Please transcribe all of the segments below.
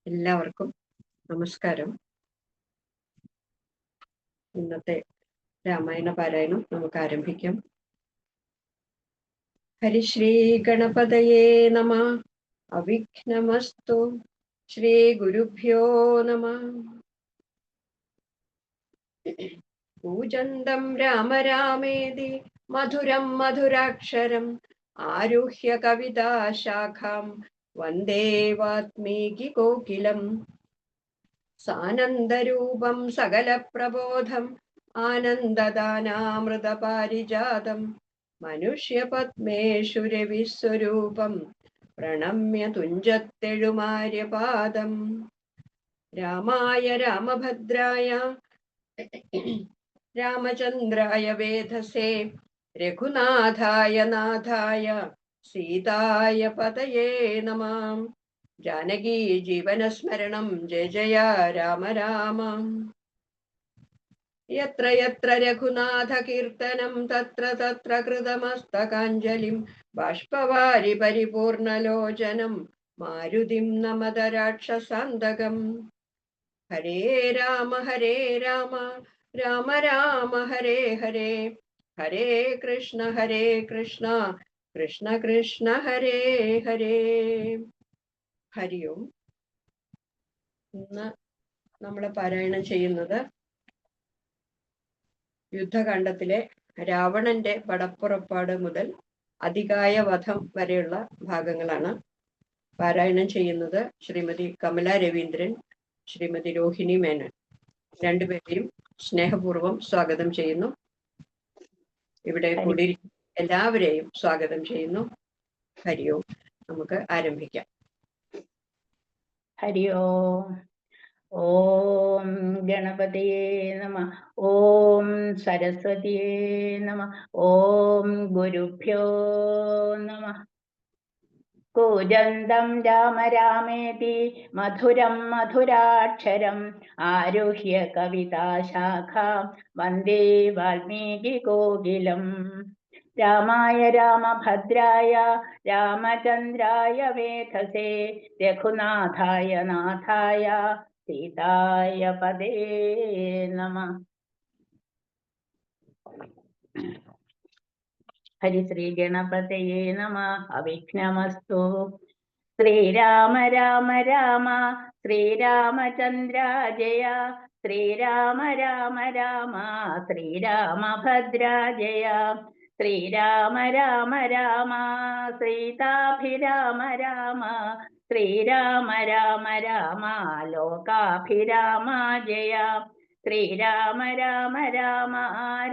എല്ലാവർക്കും നമസ്കാരം. ഇന്നത്തെ രാമായണ പാരായണം നമുക്ക് ആരംഭിക്കാം. ഹരിശ്രീ ഗണപതയേ നമഃ. അവിഘ്നമസ്തു. ശ്രീ ഗുരുഭ്യോ നമഃ. പൂജന്തം രാമ രാമേതി മധുരം മധുരാക്ഷരം ആരുഹ്യ കവിതാശാഖാം വന്ദേ വാത്മീകി കോകിലം. സാനന്ദരൂപം സകല പ്രബോധം ആനന്ദദാനാമൃതപാരിജാതം മനുഷ്യപത്മേഷു രവിസ്വരൂപം പ്രണമ്യ തുഞ്ചത്തെഴുമാര്യപാദം. രാമായ രാമഭദ്രായ രാമചന്ദ്രായ വേധസേ രഘുനാഥായ നാഥായ സീതായ പതയേ നമഃ. ജാനകീ ജീവനസ്മരണം ജയ ജയ രാമ രാമ. യത്ര യത്ര രഘുനാഥ കീർത്തനം തത്ര തത്ര കൃതമസ്തകാഞ്ജലിം ബാഷ്പവാരി പരിപൂർണലോചനം മാരുതിം നമത രാക്ഷസാന്തകം. ഹരേ രാമ രാമ രാമ ഹരേ ഹരേ, ഹരേ കൃഷ്ണ കൃഷ്ണ കൃഷ്ണ ഹരേ ഹരേ. ഹരി ഓം. ഇന്ന് നമ്മൾ പാരായണം ചെയ്യുന്നത് യുദ്ധകാണ്ഡത്തിലെ രാവണന്റെ പടപ്പുറപ്പാട് മുതൽ അതികായ വധം വരെയുള്ള ഭാഗങ്ങളാണ്. പാരായണം ചെയ്യുന്നത് ശ്രീമതി കമല രവീന്ദ്രൻ, ശ്രീമതി രോഹിണി മേനൻ. രണ്ടുപേരെയും സ്നേഹപൂർവ്വം സ്വാഗതം ചെയ്യുന്നു. ഇവിടെ കൂടി എല്ലാവരെയും സ്വാഗതം ചെയ്യുന്നു. ഹരി ഓം. നമുക്ക് ആരംഭിക്കാം. ഹരി ഓം. ഓം ഗണപതിയേ നമഃ. ഓം സരസ്വതിയേ നമഃ. ഓം ഗുരുഭ്യോ നമഃ. കൂജന്തം രാമ രാമേതി മധുരം മധുരാക്ഷരം ആരുഹ്യ കവിതാശാഖാം വന്ദേ വാൽമീകി കോകിലം. രാമായ രാമഭദ്രായ രാമചന്ദ്രായ വേധസേ രഘുനാഥായ നാഥായ സീതായ പദേ നമഃ. ഹരിശ്രീ ഗണപതയേ നമഃ. അവിഘ്നമസ്തു. ശ്രീരാമ രാമ രാമ ശ്രീരാമചന്ദ്ര ജയ, ശ്രീരാമ രാമ രാമ ശ്രീരാമഭദ്ര ജയ, ശ്രീരാമ രാമ രാമ സീതാഭിരാമ രാമ, ശ്രീരാമ രാമ രാമ ലോകാഭിരാമ ജയ, ശ്രീരാമ രാമ രാമ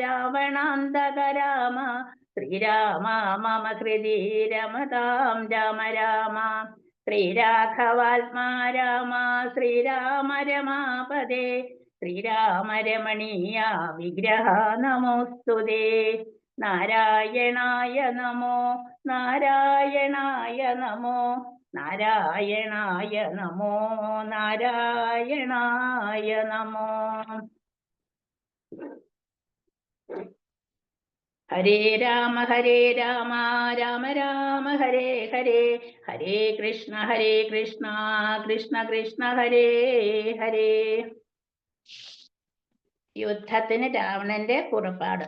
രാവണാന്തക രാമ, ശ്രീരാമ മമ ഹൃദി രമതാം രാമ രാമ, ശ്രീരാഘവാത്മാ രാമ ശ്രീരാമ രമാപദേ, ശ്രീരാമ രമണീയ വിഗ്രഹ നമോസ്തുതേ. നാരായണായ നമോ നാരായണായ നമോ നാരായണായ നമോ നാരായണായ നമോ. ഹരേ രാമ രാമ രാമ ഹരേ ഹരേ, ഹരേ കൃഷ്ണ കൃഷ്ണ കൃഷ്ണ ഹരേ ഹരേ. യുദ്ധത്തിന് രാവണന്റെ പുറപ്പാട്.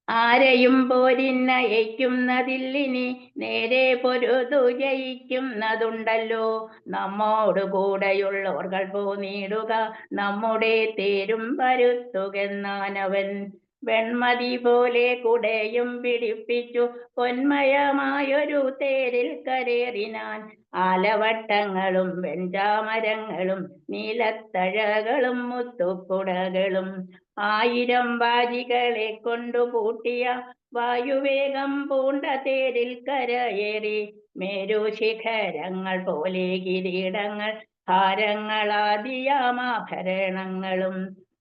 ആരെയും പോരിന്നയക്കുന്നതില്ലിനി നേരെ പൊരുതു ജയിക്കുന്നതുണ്ടല്ലോ. നമ്മോട് കൂടെയുള്ളവർകൾ പോന്നിടുക നമ്മുടെ തേരും പരുത്തുകെന്നാനവൻ. വെൺമതി പോലെ കുടയും പിടിപ്പിച്ചു പൊന്മയമായൊരു തേരിൽ കരേറിനാൻ. ആലവട്ടങ്ങളും വെഞ്ചാമരങ്ങളും നീലത്തഴകളും മുത്തുക്കുടകളും 1000 വാജികളെ കൊണ്ടു പൂട്ടിയ വായുവേഗം പൂണ്ട തേരിൽ കരയേറി. മേരു ശിഖരങ്ങൾ പോലെ കിരീടങ്ങൾ ഹാരങ്ങളാദിയാമാഭരണങ്ങളും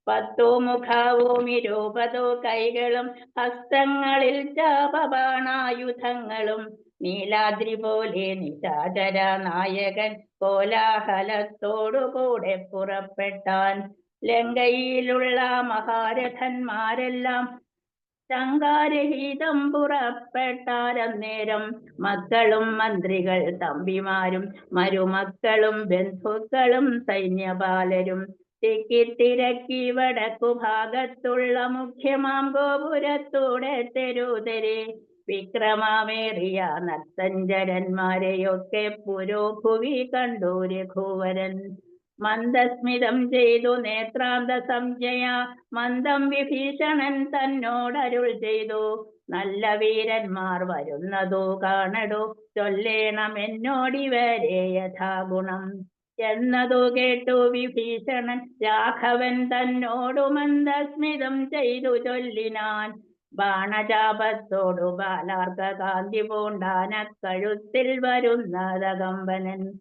10 മുഖവും 20 കൈകളും ഹസ്തങ്ങളിൽ ചാപബാണായുധങ്ങളും. നീലാദ്രി പോലെ നിശാചര നായകൻ കോലാഹലത്തോടുകൂടെ പുറപ്പെട്ടാൻ. ലങ്കയിലുള്ള മഹാരഥന്മാരെല്ലാം ശങ്കാരഹിതം പുറപ്പെട്ടാരന്നേരം മക്കളും മന്ത്രികൾ തമ്പിമാരും മരുമക്കളും ബന്ധുക്കളും സൈന്യപാലരും തിക്കിത്തിരക്കി വടക്കു ഭാഗത്തുള്ള മുഖ്യമാം ഗോപുരത്തൂടെ തെരുതെരെ വിക്രമമേറിയ നർത്തഞ്ചരന്മാരെയൊക്കെ പുരോഭുവി കണ്ടു രഘുവരൻ. മന്ദസ്മിതം ചെയ്തു നേത്രാന്ത സംജയ മന്ദം വിഭീഷണൻ തന്നോടരുൾ ചെയ്തു. നല്ല വീരന്മാർ വരുന്നതു കാണടോ, ചൊല്ലേണം എന്നോടിവരെ യഥാഗുണം. എന്നതു കേട്ടു വിഭീഷണൻ രാഘവൻ തന്നോടു മന്ദസ്മിതം ചെയ്തു ചൊല്ലിനാൻ. ബാണചാപത്തോടു ബാലാർക്ക കാന്തി പൂണ്ടാന കഴുത്തിൽ വരുന്നതകമ്പനൻ.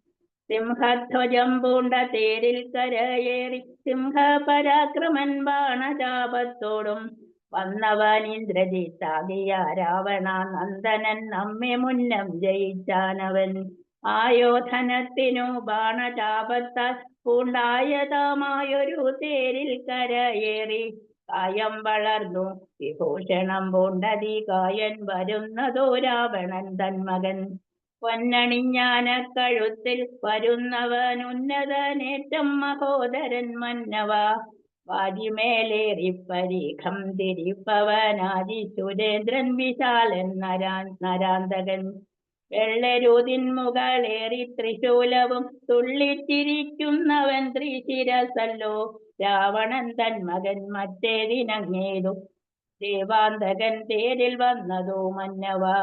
സിംഹധ്വജം പൂണ്ട തേരിൽ കരയേറി സിംഹപരാക്രമൻ ബാണചാപത്തോടും വന്നവൻ ഇന്ദ്രജിത്താകിയ രാവണ നന്ദനൻ നമ്മെ മുന്നം ജയിച്ചാനവൻ. ആയോധനത്തിനു ബാണചാപത്താൽ പൂണ്ടായതാമായൊരു തേരിൽ കരയേറി കായം വളർന്നു വിഭൂഷണം പൂണ്ടതി കായൻ വരുന്നതോ രാവണൻ തന്മകൻ. പൊന്നണിഞ്ഞാന കഴുത്തിൽ വരുന്നവൻ ഉന്നതനേറ്റം മഹോദരൻ മന്നവ. വാജിമേലേറി പരീഖം തിരിപ്പവനാജി സുരേന്ദ്രൻ വിശാലൻ നരാന്തകൻ. വെള്ളരുതിൻ മുകളേറി ത്രിശൂലവും തുള്ളിച്ചിരിക്കുന്നവൻ ത്രിശിരസല്ലോ. രാവണൻ തന്മകൻ മറ്റേതിനങ്ങേതു ദേവാന്തകൻ തേരിൽ വന്നതോ മന്നവ.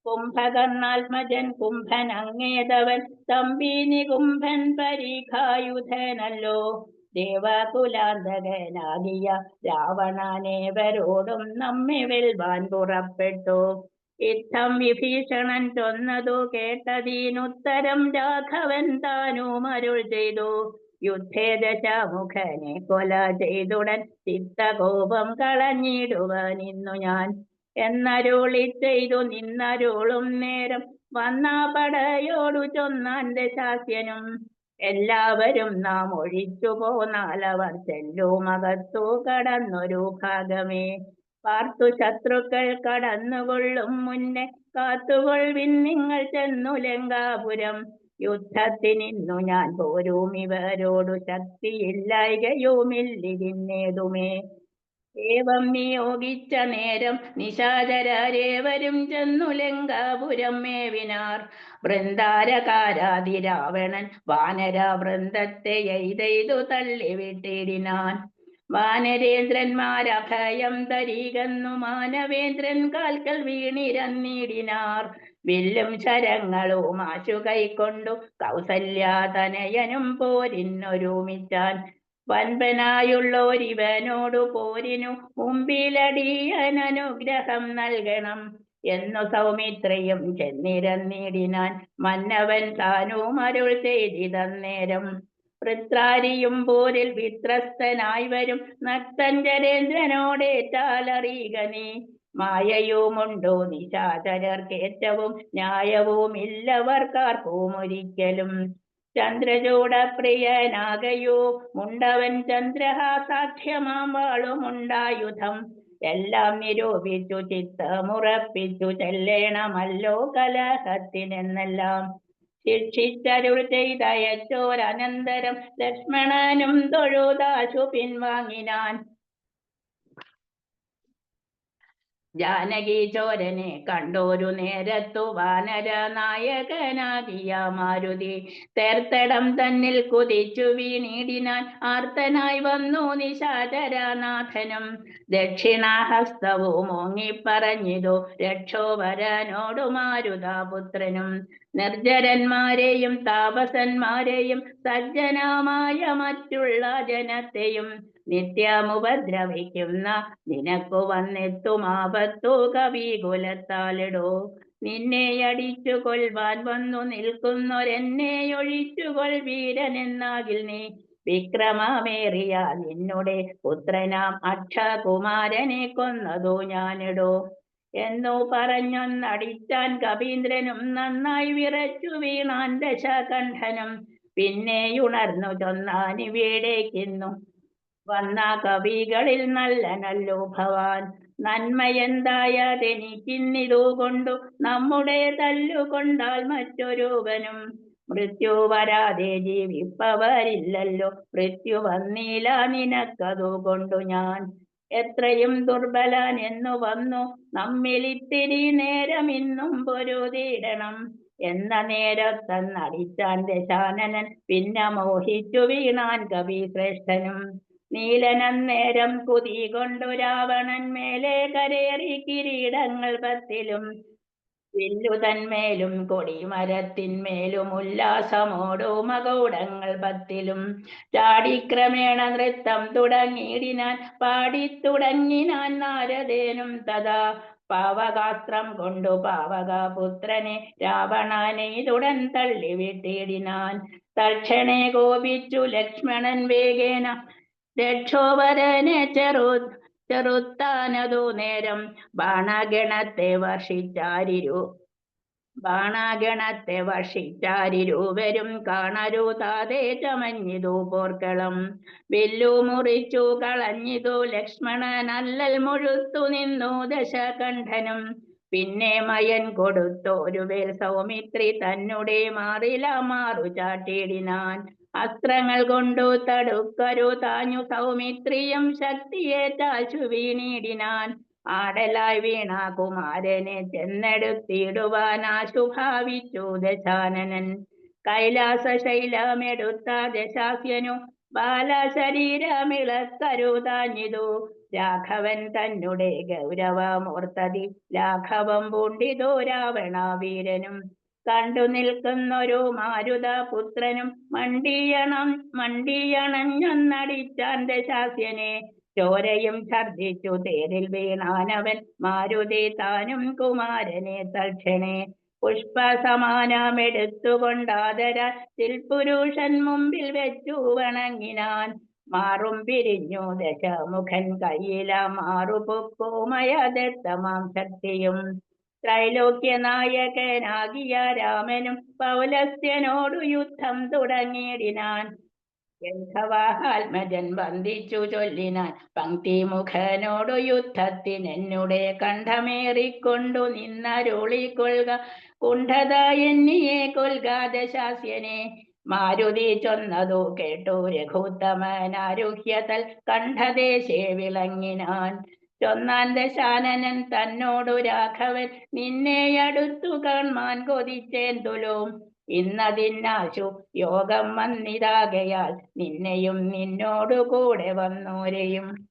കുംഭകർണാത്മജൻ കുംഭൻ അങ്ങേതവൻ തമ്പി നികുംഭൻ പരീഖായുധനല്ലോ. ദേവകുലാന്തകനാകിയ രാവണനേവരോടും നമ്മെ വെൽവാൻ പുറപ്പെട്ടു. യുദ്ധം വിഭീഷണൻ ചൊന്നതു കേട്ടതിനുത്തരം രാഘവൻ താനും അരുൾ ചെയ്തു. യുദ്ധേ ദശമുഖനെ കൊല ചെയ്തുടൻ ചിത്തകോപം കളഞ്ഞിടുവാൻ ഇന്നു ഞാൻ എന്നരുളി ചെയ്തു നിന്നരുളും നേരം വന്ന പടയോടു ചൊന്നാൻ ദശാസ്യനും. എല്ലാവരും നാം ഒഴിച്ചു പോന്നാലവർ ചെല്ലുമകത്തു കടന്നൊരു ഭാഗമേ. പാർത്തു ശത്രുക്കൾ കടന്നുകൊള്ളും മുന്നേ കാത്തുകൊള്ളിൻ നിങ്ങൾ ചെന്നു ലങ്കാപുരം. യുദ്ധത്തിനിന്നു ഞാൻ പോരും ഇവരോടു ശക്തിയില്ലായ്കയുമില്ലിതിന്നേതുമേ. ഏവം നിയോഗിച്ച നേരം നിശാചരേവരും ചെന്നു ലങ്കാപുരം മേവിനാർ. വൃന്ദാരകാരാതി രാവണൻ വാനര വൃന്ദത്തെ എയ്തെയ്തു തള്ളിവിട്ടിടിനാൻ. വാനരേന്ദ്രന്മാരഭയം തരികന്നു മാനവേന്ദ്രൻ കാൽക്കൽ വീണിരന്നിടിനാർ. വില്ലും ശരങ്ങളും ആശു കൈക്കൊണ്ടു കൗസല്യാതനയനും പോരിനൊരുമിച്ചാൻ. വൻപനായുള്ളോരിവനോടു പോരിനു മുമ്പിലടിയനനുഗ്രഹം നൽകണം എന്നു സൗമിത്രയും ചെന്നിരന്നിടിനാൻ. മന്നവൻ താനും അരുൾ ചെയ്തിതന്നേരം വൃത്രാരിയും പോരിൽ വിത്രസ്തനായി വരും നക്തഞ്ചരേന്ദ്രനോടേറ്റാലറിയുക നീ. മായയുമുണ്ടോ നിശാചരർക്കേറ്റവും ന്യായവുമില്ലവർക്കാർക്കും ഒരിക്കലും. ചന്ദ്രചൂടപ്രിയനാകയോ മുണ്ടവൻ ചന്ദ്രഹാസാഖ്യമാം വാളുമുണ്ടായുധം. എല്ലാം നിരൂപിച്ചു ചിത്തമുറപ്പിച്ചു ചെല്ലേണമല്ലോ കലഹത്തിനെന്നെല്ലാം. ശിക്ഷിച്ചരുൾ ചെയ്തയച്ചോരനന്തരം ലക്ഷ്മണനും തൊഴുതാശു പിൻവാങ്ങിനാൻ. ജാനകി ചോരനെ കണ്ടോരു നേരത്തു വാനര നായകനാകിയ മാരുതി തേർത്തടം തന്നിൽ കുതിച്ചു വീണിടിനാൻ. ആർത്തനായി വന്നു നിശാചരനാഥനും ദക്ഷിണാഹസ്തവും ഓങ്ങിപ്പറഞ്ഞിതു രക്ഷോവരനോടു മാരുതാപുത്രനും. നിർജരന്മാരെയും താപസന്മാരെയും സജ്ജനമായ മറ്റുള്ള ജനത്തെയും നിത്യമുപദ്രവിക്കുന്ന നിനക്കു വന്നെത്തുമാപത്തു കവികുലത്താലിടോ. നിന്നെ അടിച്ചു കൊൽവാൻ വന്നു നിൽക്കുന്നൊരെന്നെ ഒഴിച്ചുകൊൾ വീരനെന്നാകിൽ നീ. വിക്രമമേറിയ നിന്നുടെ പുത്രനാം അക്ഷകുമാരനെ കൊന്നതു ഞാനിടോ എന്നു പറഞ്ഞൊന്നടിച്ചാൻ കവീന്ദ്രനും. നന്നായി വിറച്ചു വീണാൻ ദശകണ്ഠനും. പിന്നെയുണർന്നു ചൊന്നാനിവിടേക്കിന്നു വന്ന കവികളിൽ നല്ലനല്ലോ ഭവാൻ. നന്മയെന്തായതെനിക്കിന്നിതു കൊണ്ടു നമ്മുടെ തല്ലുകൊണ്ടാൽ മറ്റൊരുവനും മൃത്യു വരാതെ ജീവിപ്പവരില്ലല്ലോ. മൃത്യു വന്നില്ല നിനക്കതുകൊണ്ടു ഞാൻ എത്രയും ദുർബലൻ എന്നു വന്നു നമ്മിലിത്തിരി നേരം ഇന്നും പൊരുതിയിടണം എന്ന നേരത്തന്നടിച്ചാൻ ദശാനനൻ. പിന്നെ മോഹിച്ചു വീണാൻ കവി ശ്രേഷ്ഠനും. നീലനന്നേരം കുതി കൊണ്ടു രാവണൻ മേലെ കരേറി കിരീടങ്ങൾ പത്തിലും വില്ലുതന്മേലും കൊടിമരത്തിന്മേലും ഉല്ലാസമോടു മകൗടങ്ങൾ പത്തിലും ചാടിക്രമേണ നൃത്തം തുടങ്ങിയിടിനാൻ. പാടിത്തുടങ്ങിനാൻ നാരദേനും തഥാ പാവകാസ്ത്രം കൊണ്ടു പാവകപുത്രനെ രാവണനെയ്തുടൻ തള്ളിവിട്ടിടിനാൻ. തൽക്ഷണേ കോപിച്ചു ലക്ഷ്മണൻ വേഗേന രക്ഷോവരനെ ചെറുത്താനതു നേരം ബാണഗണത്തെ വർഷിച്ചാരിരുവരും കാണരുതാതെ ചമഞ്ഞിതു പോർക്കളം. വില്ലു മുറിച്ചു കളഞ്ഞിതു ലക്ഷ്മണൻ അല്ലൽ മുഴുത്തു നിന്നു ദശകണ്ഠനും. പിന്നെ മയൻ കൊടുത്തോരു വേൽ സൗമിത്രി തന്നെ മാറില മാറു ചാട്ടിയിടിനാൻ. അസ്ത്രങ്ങൾ കൊണ്ടു തടുക്കരു താഞ്ഞു സൗമിത്രിയും ശക്തിയേറ്റാശു വീണിടിനാൻ. ആടലായി വീണ കുമാരനെ ചെന്നെടുത്തിടുവാൻ ആശു ഭാവിച്ചു ദശാനനൻ. കൈലാസ ശൈലമെടുത്ത ദശാസ്യനു ബാലശരീരമിളക്കരുതാഞ്ഞിതു. രാഘവൻ തന്നെ ഗൗരവമോർത്തതി ലാഘവം പൂണ്ടിതു രാവണവീരനും. കണ്ടു നിൽക്കുന്നൊരു മാരുതപുത്രനും മണ്ടിയണഞ്ഞൊന്നടിച്ചാൻ ദശാസ്യനെ. ചോരയും ഛർദിച്ചു തേരിൽ വീണാനവൻ മാരുതി താനും കുമാരനെ തൽക്ഷണേ. പുഷ്പസമാനമെടുത്തുകൊണ്ടാദരാൽ പുരുഷൻ മുമ്പിൽ വെച്ചു വണങ്ങിനാൻ. മാറും പിരിഞ്ഞു ദശമുഖൻ കയ്യില മാറുപൊക്കുമയദത്തമാം ശക്തിയും. ത്രൈലോക്യ നായകനാകിയ രാമനും പൗലസ്ത്യനോടു യുദ്ധം തുടങ്ങിയിടിനാൻ. ഗന്ധവാഹാത്മജൻ വന്ദിച്ചു ചൊല്ലിനാൻ പങ്ക്തിമുഖനോടു യുദ്ധത്തിനെന്നുടെ കണ്ഠമേറിക്കൊണ്ടു നിന്നരുളിക്കൊള്ളുക കുണ്ഠത എന്നിയെ കൊൽക ദശാസ്യനെ. മാരുതി ചൊന്നതു കേട്ടു രഘുത്തമനാരുഹ്യതൽ കണ്ഠദേശേ വിളങ്ങിനാൻ. ചൊന്നാൻ ദശാനനൻ തന്നോടു രാഘവൻ നിന്നെ അടുത്തു കാൺമാൻ കൊതിച്ചേന്തുലോം. ഇന്നതിന്നാശു യോഗം വന്നിതാകയാൽ നിന്നെയും നിന്നോടു കൂടെ വന്നോരെയും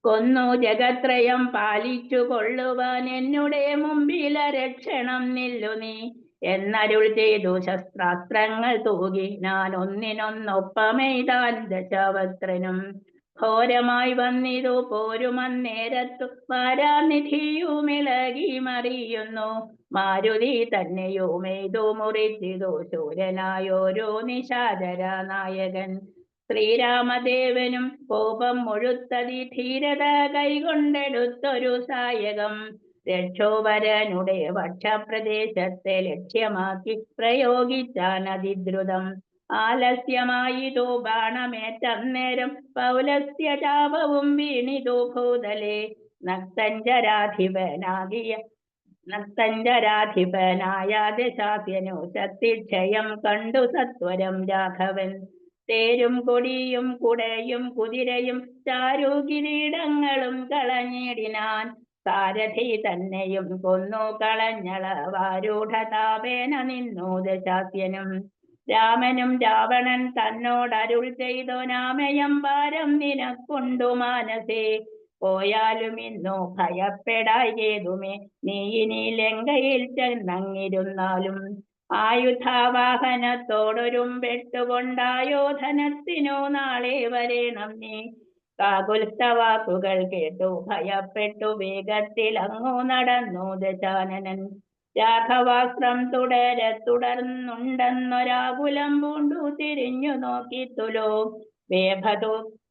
കൊന്നു ജഗത്രയം പാലിച്ചു കൊള്ളുവാൻ എന്നുടെ മുമ്പില രക്ഷണം നില്ലു നീ എന്നരുൾ ചെയ്തു. ശസ്ത്രാസ്ത്രങ്ങൾ തൂകി ഞാൻ ഒന്നിനൊന്നൊപ്പമെയ്താൻ ദശവക്ത്രനും. ഘോരമായി വന്നിതു പോരുമന്നേരത്തു വാരാനിധിയുമിളകി മറിയുന്നു. മാരുതി തന്നെയുമെയ്തു മുറിച്ചിതു ശൂരനായോരോ നിശാചര നായകൻ. ശ്രീരാമദേവനും കോപം മുഴുത്തതി ധീരത കൈകൊണ്ടെടുത്തൊരു സായകം. രക്ഷോവരനുടെ വക്ഷപ്രദേശത്തെ ലക്ഷ്യമാക്കി പ്രയോഗിച്ചാൻ അതിദ്രുതം. ആലസ്യമായിതു ബാണമേറ്റന്നേരം പൗലസ്ത്യ ചാപവും വീണിതു ഭൂതലേ. നക്തഞ്ചരാധിപനായ ദശാസ്യനു ശക്തിക്ഷയം കണ്ടു സത്വരം രാഘവൻ. തേരും കൊടിയും കുടയും കുതിരയും ചാരുകിരീടങ്ങളും കളഞ്ഞിടിനാൻ. സാരഥി തന്നെയും കൊന്നു കളഞ്ഞളവാരൂഢതാപേന നിന്നു ദശാസ്യനും. രാമനും രാവണൻ തന്നോടരുൾ ചെയ്തു നാമയം ഭാരം നിനക്കൊണ്ടു മാനസേ. പോയാലും ഇന്നു ഭയപ്പെടായേതുമേ നീ ഇനി ലങ്കയിൽ ചെന്നങ്ങിരുന്നാലും. ആയുധാവാഹനത്തോടൊരും വെട്ടുകൊണ്ടായോധനത്തിനു നാളെ വരേണം നീ. കാകുൽസ്ഥവാക്കുകൾ കേട്ടു ഭയപ്പെട്ടു വേഗത്തിലങ്ങു നടന്നു ദശാനനൻ. രാഘവാസ്ത്രം തുടർന്നുണ്ടെന്നൊരാകുലം പൂണ്ടു തിരിഞ്ഞു നോക്കി തുലോ.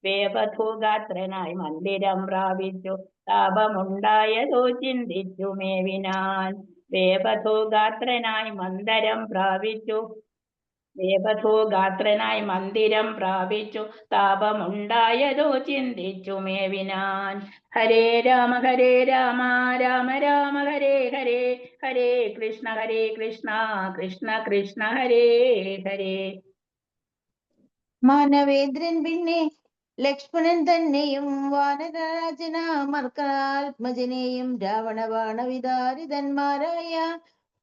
വേപധൂഗാത്രനായി മന്ദിരം പ്രാപിച്ചു താപമുണ്ടായതോ ചിന്തിച്ചു മേവിനാൻ. വേപധൂഗാത്രനായി മന്ദിരം പ്രാപിച്ചു ദേവധൂ ഗാത്രനായി മന്ദിരം പ്രാപിച്ചു താപമുണ്ടായതോ ചിന്തിച്ചു മേവിനാൻ. ഹരേ രാമ രാമ രാമ ഹരേ ഹരേ, ഹരേ കൃഷ്ണ കൃഷ്ണ കൃഷ്ണ ഹരേ ഹരേ. മാനവേന്ദ്രൻ പിന്നെ ലക്ഷ്മണൻ തന്നെയും വാനരാജനാമർക്കാത്മജനെയും രാവണ ബാണവിതാരിതന്മാരായ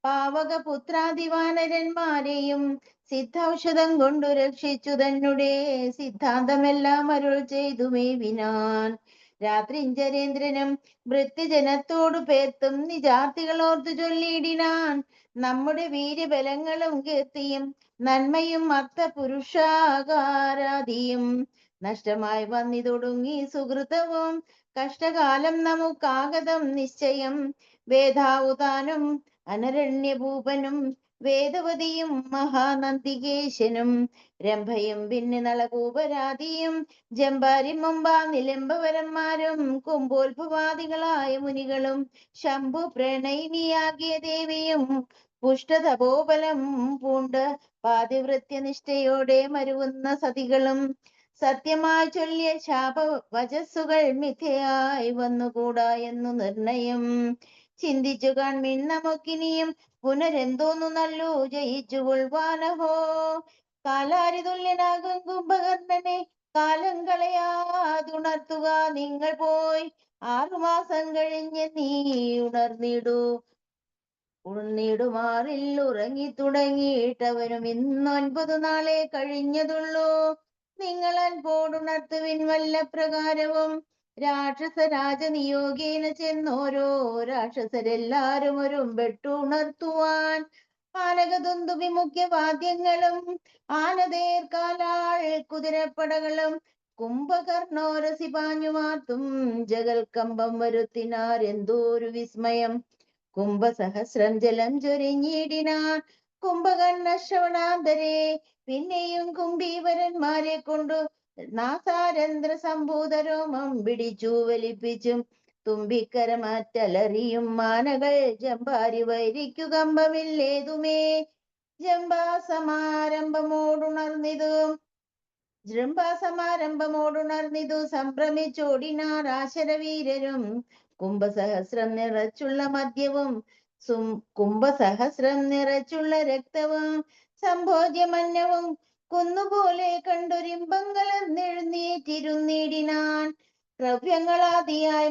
പാവകപുത്രാദിവാനരന്മാരെയും സിദ്ധൌഷധം കൊണ്ടു രക്ഷിച്ചു തന്നെ സിദ്ധാന്തമെല്ലാം അരുൾ ചെയ്തു മേവിനാൻ. രാത്രിഞ്ചരേന്ദ്രനും വൃത്തിജനത്തോടു പേർത്തും നിജാർത്തികളോർത്തു ചൊല്ലിയിടിനാൻ. നമ്മുടെ വീര്യബലങ്ങളും കീർത്തിയും നന്മയും അർത്ഥപുരുഷാകാരാദിയും നഷ്ടമായി വന്നിതൊടുങ്ങി സുഹൃതവും കഷ്ടകാലം നമുക്കാഗതം നിശ്ചയം. വേദാവുതാനും അനരണ്യഭൂപനും വേദവതിയും മഹാനന്ദികേശനും രംഭയും പിന്നെ നളകൂപരാതിയും ജമ്പാരി മുമ്പാ നിലംബവരന്മാരും കുംഭോത്ഭവാദികളായ മുനികളും ശംഭു പ്രണയിനിയാകിയ ദേവിയും പുഷ്ടതപോബലം പൂണ്ട് പാതിവൃത്യനിഷ്ഠയോടെ മരുവുന്ന സതികളും സത്യമായി ചൊല്ലിയ ശാപ വചസ്സുകൾ മിഥ്യയായി വന്നുകൂടാ എന്നു നിർണയം. ചിന്തിച്ചു കാൺമിൻ നമുക്കിനിയും പുനരെന്തോന്നു നല്ലു ജയിച്ചു കൊള്ളുവാനഹോ. കാലാരി തുല്യനാകും കുംഭകർണനെ കാലം കളയാതുണർത്തുക നിങ്ങൾ പോയി. 6 മാസം കഴിഞ്ഞ് നീ ഉണർന്നിടുമാറിൽ ഉറങ്ങി തുടങ്ങിയിട്ടവനും ഇന്ന് 9 നാളെ കഴിഞ്ഞതുള്ളൂ. നിങ്ങൾ അൻപോടുണർത്തുവിൻ വല്ല പ്രകാരവും. രാക്ഷസ രാജനിയോഗേന ചെന്നോരോ രാക്ഷസരെല്ലാരും ഒരുമ്പെട്ടുണർത്തുവാൻ. പാനകതുന്തുഭി മുഖ്യവാദ്യങ്ങളും ആനതേർക്കാലാൾ കുതിരപ്പടകളും കുംഭകർണോരസി പാഞ്ഞുമാർത്തും ജഗൽക്കമ്പം വരുത്തിനാർ. എന്തോരു വിസ്മയം! കുംഭസഹസ്രം ജലം ചൊരിഞ്ഞിടിനാൻ കുംഭകർണ ശ്രവണാന്തരെ. പിന്നെയും കുംഭീവരന്മാരെ കൊണ്ടു നാസാരന്ധ്ര സംഭൂതരോമം പിടിച്ചു വലിപ്പിച്ചും തുമ്പിക്കരമാറ്റലറിയും മാനകൾ ജമ്പാരി വൈരിക്കു കമ്പമില്ലേതുമേ. ജംബാസമാരംഭമോടുണർന്നിതു സംഭ്രമിച്ചോടിനാർ ആശരവീരരും. കുംഭസഹസ്രം നിറച്ചുള്ള മദ്യവും കുംഭസഹസ്രം നിറച്ചുള്ള രക്തവും സംഭോജ്യമന്നവും കുന്നുപോലെ കണ്ടൊരിമ്പങ്ങളെഴുന്നേറ്റിരുന്നിടിനാൻ. ദ്രവ്യങ്ങളാദിയായി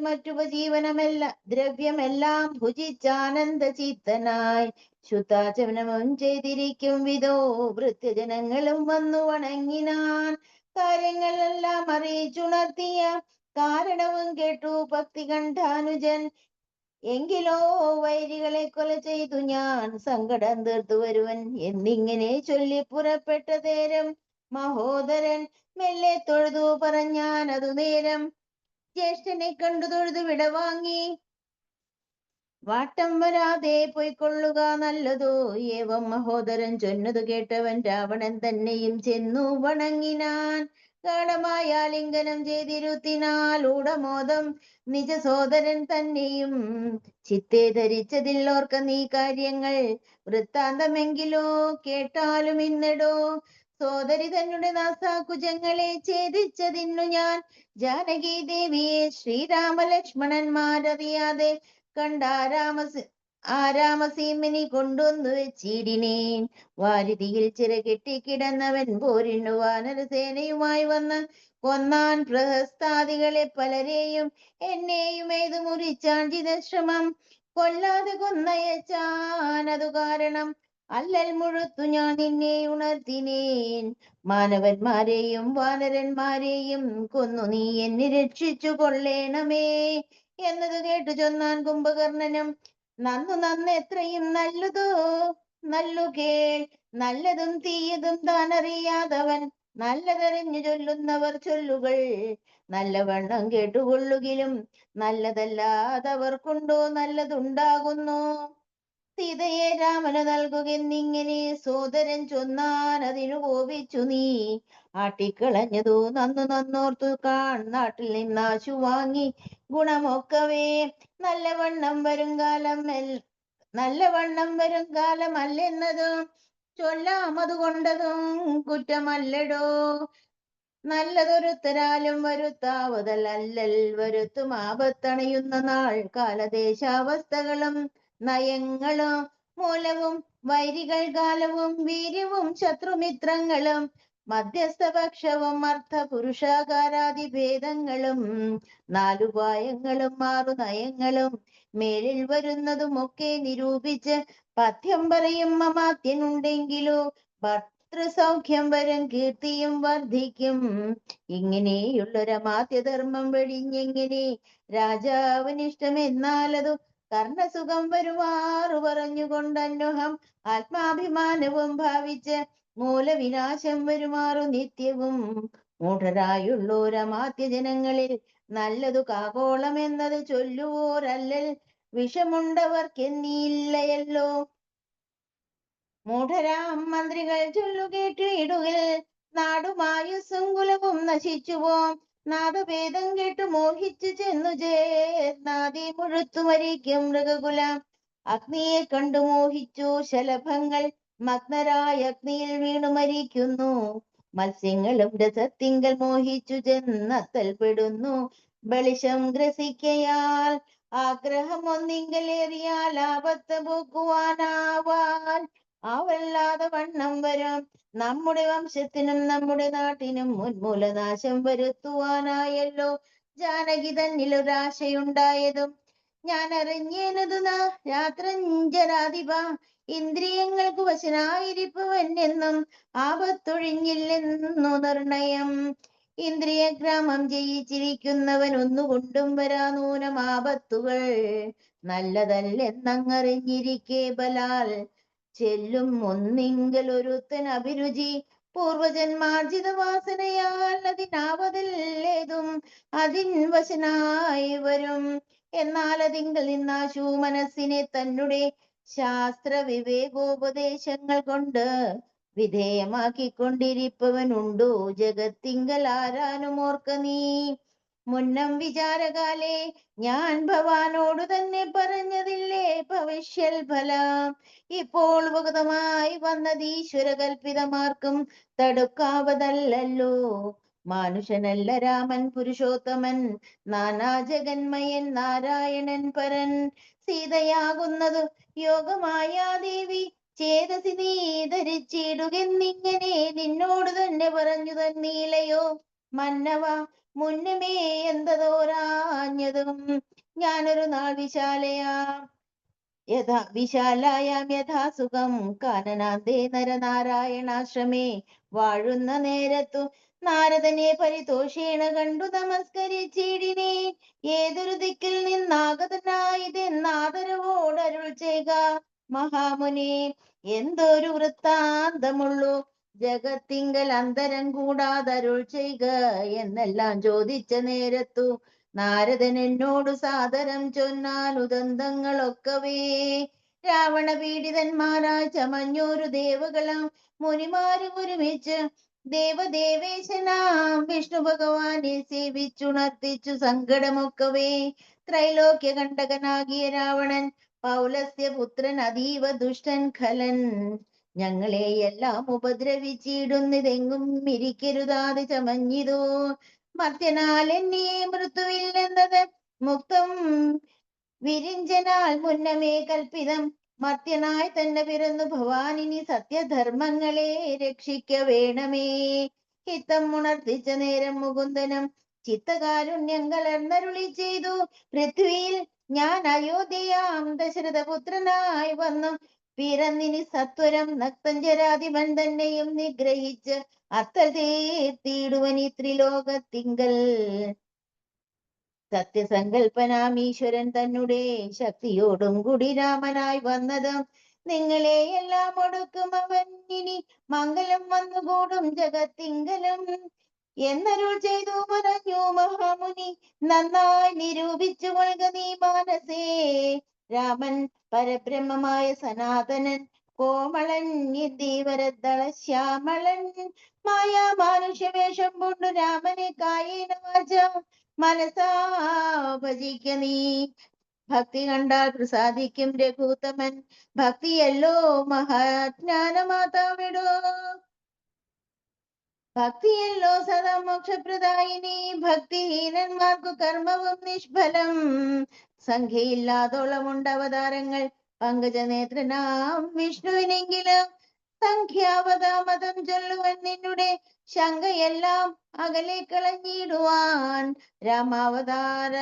ദ്രവ്യമെല്ലാം ഭുജിച്ചാനന്ദചിത്തനായി ശുദ്ധാചമനവും ചെയ്തിരിക്കും വിധോ ഭൃത്യജനങ്ങളും വന്നു വണങ്ങിനാൻ. കാര്യങ്ങളെല്ലാം അറിയിച്ചുണർത്തിയ കാരണവും കേട്ടു ഭക്തി കണ്ഠാനുജൻ. എങ്കിലോ വൈരികളെ കൊല ചെയ്തു ഞാൻ സങ്കടം തീർത്തു വരുവൻ എന്നിങ്ങനെ ചൊല്ലി പുറപ്പെട്ട നേരം മഹോദരൻ മെല്ലെ തൊഴുതു പറഞ്ഞാൻ. അതു നേരം ജ്യേഷ്ഠനെ കണ്ടു തൊഴുതു വിടവാങ്ങി. വാട്ടം വരാതെ പൊയ്ക്കൊള്ളുക നല്ലതോ. ഏവം മഹോദരൻ ചൊന്നതു കേട്ടവൻ രാവണൻ തന്നെയും ചെന്നു വണങ്ങിനാൻ. ഗാഠമായ ലിംഗനം ചെയ്തിരുത്തിനാൽ ഊടമോദം നിജ സോദരൻ തന്നെയും ചിത്തെ ധരിച്ചതില്ലോർക്ക നീ കാര്യങ്ങൾ. വൃത്താന്തമെങ്കിലോ കേട്ടാലും ഇന്നടോ. സോദരി തന്നെ നാസാകുജങ്ങളെ ഛേദിച്ചതിന്നു ഞാൻ ജാനകി ദേവിയെ ശ്രീരാമലക്ഷ്മണന്മാരറിയാതെ ആരാമസീമിനി കൊണ്ടുവന്നു വെച്ചിടിനേൻ. വാരിതിയിൽ ചിറകെട്ടിക്കിടന്നവൻ പോരിനു വാനരസേനയുമായി വന്ന് കൊന്നാൻ പ്രഹസ്താദികളെ പലരെയും. എന്നെയും ഏതു മുറിച്ചാൻ ചിതശ്രമം കൊല്ലാതെ കൊന്നയച്ചാനതു കാരണം. അല്ലൽ മുഴുത്തു ഞാൻ നിന്നെ ഉണർത്തിനേൻ. മാനവന്മാരെയും വാനരന്മാരെയും കൊന്നു നീ എന്നെ രക്ഷിച്ചു കൊള്ളേണമേ എന്നത് കേട്ടു ചൊന്നാൻ കുംഭകർണനും. നന്നെത്രയും നല്ലു കേൾ. നല്ലതും തീയതും താൻ അറിയാതവൻ നല്ലതറിഞ്ഞു ചൊല്ലുന്നവർ ചൊല്ലുകൾ നല്ലവണ്ണം കേട്ടുകൊള്ളുകിലും നല്ലതല്ലാതവർക്കുണ്ടോ നല്ലതുണ്ടാകുന്നു. സീതയെ രാമന് നൽകുകെന്നിങ്ങനെ സോദരൻ ചൊന്നാൻ. അതിനു കോപിച്ചു നീ ആട്ടിക്കളഞ്ഞതു നന്നോർത്തു കാൺ. നാട്ടിൽ നിന്നാശു വാങ്ങി ഗുണമൊക്കവേ നല്ലവണ്ണം വരും കാലം അല്ലെന്നതും ചൊല്ലാം അതുകൊണ്ടതും കുറ്റമല്ലടോ. നല്ലതൊരുത്തരാലും വരുത്താവതല്ലൽ വരുത്തും ആപത്തണയുന്ന നാൾ. കാലദേശാവസ്ഥകളും നയങ്ങളും മൂലവും വൈരികൾ കാലവും വീര്യവും ശത്രുമിത്രങ്ങളും മധ്യസ്ഥപക്ഷവും അർത്ഥപുരുഷാകാരാദിഭേദങ്ങളും നാലുപായങ്ങളും മാറു നയങ്ങളും മേലിൽ വരുന്നതുമൊക്കെ നിരൂപിച്ച് പഥ്യം പറയും അമാത്യനുണ്ടെങ്കിലോ ഭർത്തൃസൗഖ്യം വരും കീർത്തിയും വർദ്ധിക്കും. ഇങ്ങനെയുള്ളൊരമാത്യധർമ്മം വെടിഞ്ഞെങ്ങനെ രാജാവിനിഷ്ടമെന്നാലതു കർണസുഖം വരുമാറു പറഞ്ഞുകൊണ്ടന്വഹം ആത്മാഭിമാനവും ഭാവിച്ച് മൂലവിനാശം വരുമാറു നിത്യവും. മൂഢരായുള്ളോരമാത്യ ജനങ്ങളിൽ നല്ലതു കാകോളം എന്നത് ചൊല്ലുവോരല്ലൽ വിഷമുണ്ടവർക്കെന്നീല്ലയല്ലോ. മൂഢരാം മന്ത്രികൾ ചൊല്ലുകേട്ടു ഇടുകിൽ നാടുമായുസ്സും കുലവും നശിച്ചുപോം. നാദഭേദം കേട്ടു മോഹിച്ചു ചെന്നു ചേർന്നാദി മുഴുത്തു മരിക്കും മൃഗകുലം. അഗ്നിയെ കണ്ടു മോഹിച്ചു ശലഭങ്ങൾ മഗ്നരായ അഗ്നിയിൽ വീണു മരിക്കുന്നു. മത്സ്യങ്ങളും രസത്തിങ്കൽ മോഹിച്ചു ചെന്നത്തൽപ്പെടുന്നു. ബളിശം ഗ്രസിക്കയാൽ ആഗ്രഹം ഒന്നിങ്കലേറിയാൽ ആപത്ത് പോക്കുവാനാവാൻ ആവല്ലാതെ വണ്ണം വരും. നമ്മുടെ വംശത്തിനും നമ്മുടെ നാട്ടിനും ഉന്മൂലനാശം വരുത്തുവാനായല്ലോ ജാനകി തന്നിലൊരാശയുണ്ടായതും. ഞാൻ അറിഞ്ഞേനതു രാത്രഞ്ജരാധിപ ഇന്ദ്രിയങ്ങൾക്ക് വശനായിരിപ്പവൻ എന്നും ആപത്തൊഴിഞ്ഞില്ലെന്നു നിർണയം. ഇന്ദ്രിയഗ്രാമം ജയിച്ചിരിക്കുന്നവൻ ഒന്നുകൊണ്ടും വരാ നൂനം ആപത്തുകൾ. നല്ലതല്ലെന്നങ്ങറിഞ്ഞിരിക്കെ ബലാൽ ചെല്ലും ഒന്നിങ്കൽ ഒരുത്തൻ അഭിരുചി പൂർവജന്മാർജിത വാസനയാൽ അതിനാവതില്ലേതും അതിൻ വശനായി വരും. എന്നാൽ അതിങ്കൽ നിന്നാശു മനസ്സിനെ തന്നെ ശാസ്ത്ര വിവേകോപദേശങ്ങൾ കൊണ്ട് വിധേയമാക്കിക്കൊണ്ടിരിപ്പവനുണ്ടോ ജഗത്തിങ്കൽ ആരാനും ഓർക്ക നീ. മുന്നം വിചാരകാലേ ഞാൻ ഭവാനോടു തന്നെ പറഞ്ഞതില്ലേ ഭവിഷ്യൽ ഫലം. ഇപ്പോൾ ഉപഗതമായി വന്നത് ഈശ്വരകൽപിതമാർക്കും തടുക്കാവതല്ലോ. മാനുഷനല്ല രാമൻ പുരുഷോത്തമൻ നാനാ ജഗന്മയൻ നാരായണൻ പരൻ. സീതയാകുന്നതു യോഗമായ ദേവി ചേതസി നീ ധരിച്ചിടുകെന്നിങ്ങനെ നിന്നോട് തന്നെ പറഞ്ഞു തന്നീലയോ മന്നവ. മുന്നമേ എന്തതോരാഞ്ഞതും ഞാനൊരു നാൾ വിശാലായാം യഥാസുഖം കാനനാന്തേ നരനാരായണാശ്രമേ വാഴുന്ന നേരത്തു നാരദനെ പരിതോഷേണ കണ്ടു നമസ്കരിച്ചിടിനേ. ഏതൊരു ദിക്കിൽ നിന്നാഗതനായതെന്നാദരവോടരുൾ ചെയ്യുക മഹാമുനി. എന്തൊരു വൃത്താന്തമുള്ളൂ ജഗത്തിങ്കൽ അന്തരം കൂടാതരുൾ ചെയ്യുക എന്നെല്ലാം ചോദിച്ച നേരത്തു നാരദൻ എന്നോടു സാദരം ചൊന്നാനുദന്തങ്ങളൊക്കവേ. രാവണ പീഡിതന്മാരായ ചമഞ്ഞോരു ദേവകളും മുനിമാരും ഒരുമിച്ച് ദേവദേവേശനാം വിഷ്ണു ഭഗവാനെ സേവിച്ചുണർത്തിച്ചു സങ്കടമൊക്കവേ. ത്രൈലോക്യ കണ്ടകനാകിയ രാവണൻ പൗലസ്യ പുത്രൻ അതീവ ദുഷ്ടൻ ഖലൻ. ഞങ്ങളെ എല്ലാം ഉപദ്രവിച്ചിടുന്നിതെങ്ങും ഇരിക്കരുതാതെ ചമഞ്ഞിതോ. മർത്യനാൽ എന്നെ മൃത്യുവില്ലെന്നത് മുക്തം വിരിഞ്ചനാൽ മുന്നമേ കൽപ്പിതം. മർത്യനായി തന്നെ പിറന്നു ഭവാനിനി സത്യധർമ്മങ്ങളെ രക്ഷിക്ക വേണമേ. ഹിതം ഉണർത്തിച്ച നേരം മുകുന്ദനം ചിത്തകാരുണ്യം കലർന്നരുളി ചെയ്തു. പൃഥ്വിയിൽ ഞാൻ അയോധ്യയാം ദശരഥപുത്രനായി വന്നു പിറന്നിനി സത്വരം നക്തഞ്ചരാധിപൻ തന്നെയും നിഗ്രഹിച്ച് അത്തൽ തീർത്തിടുവനി ത്രിലോകത്തിങ്കൽ. സത്യസങ്കൽപ്പനാം ഈശ്വരൻ തന്നെ ശക്തിയോടും കൂടി രാമനായി വന്നതും നിങ്ങളെ എല്ലാം ഒടുക്കും അവൻ ഇനി മംഗളം വന്നുകൂടും ജഗത്തിങ്കലും എന്നരുൾ ചെയ്തു പറഞ്ഞു മഹാമുനി. നന്നായി നിരൂപിച്ചു കൊള്ളുക നീ മാനസേ. രാമൻ പരബ്രഹ്മമായ സനാതനൻ കോമളൻ ധീവരദള ശ്യാമളൻ മായാ മാനുഷ്യവേഷം കൊണ്ടു രാമനെ കായേന വാച മനസാ ഭജിക്ക നീ. ഭക്തി കണ്ടാൽ പ്രസാദിക്കും രഘുത്തമൻ. ഭക്തിയല്ലോ മഹാജ്ഞാനമാതാവിടോ. ഭക്തിയല്ലോ സദാ മോക്ഷപ്രദായിനി. ഭക്തിഹീനന്മാർക്കു കർമ്മവും നിഷ്ഫലം. സംഖ്യയില്ലാതോളമുണ്ട് അവതാരങ്ങൾ പങ്കജനേത്രനാം വിഷ്ണുവിനെങ്കിലും. സംഖ്യാവതാമതം ചൊല്ലുവൻ നിന്നുടെ ശങ്കയെല്ലാം അകലെ കളഞ്ഞിടുവാൻ. രാമാവതാര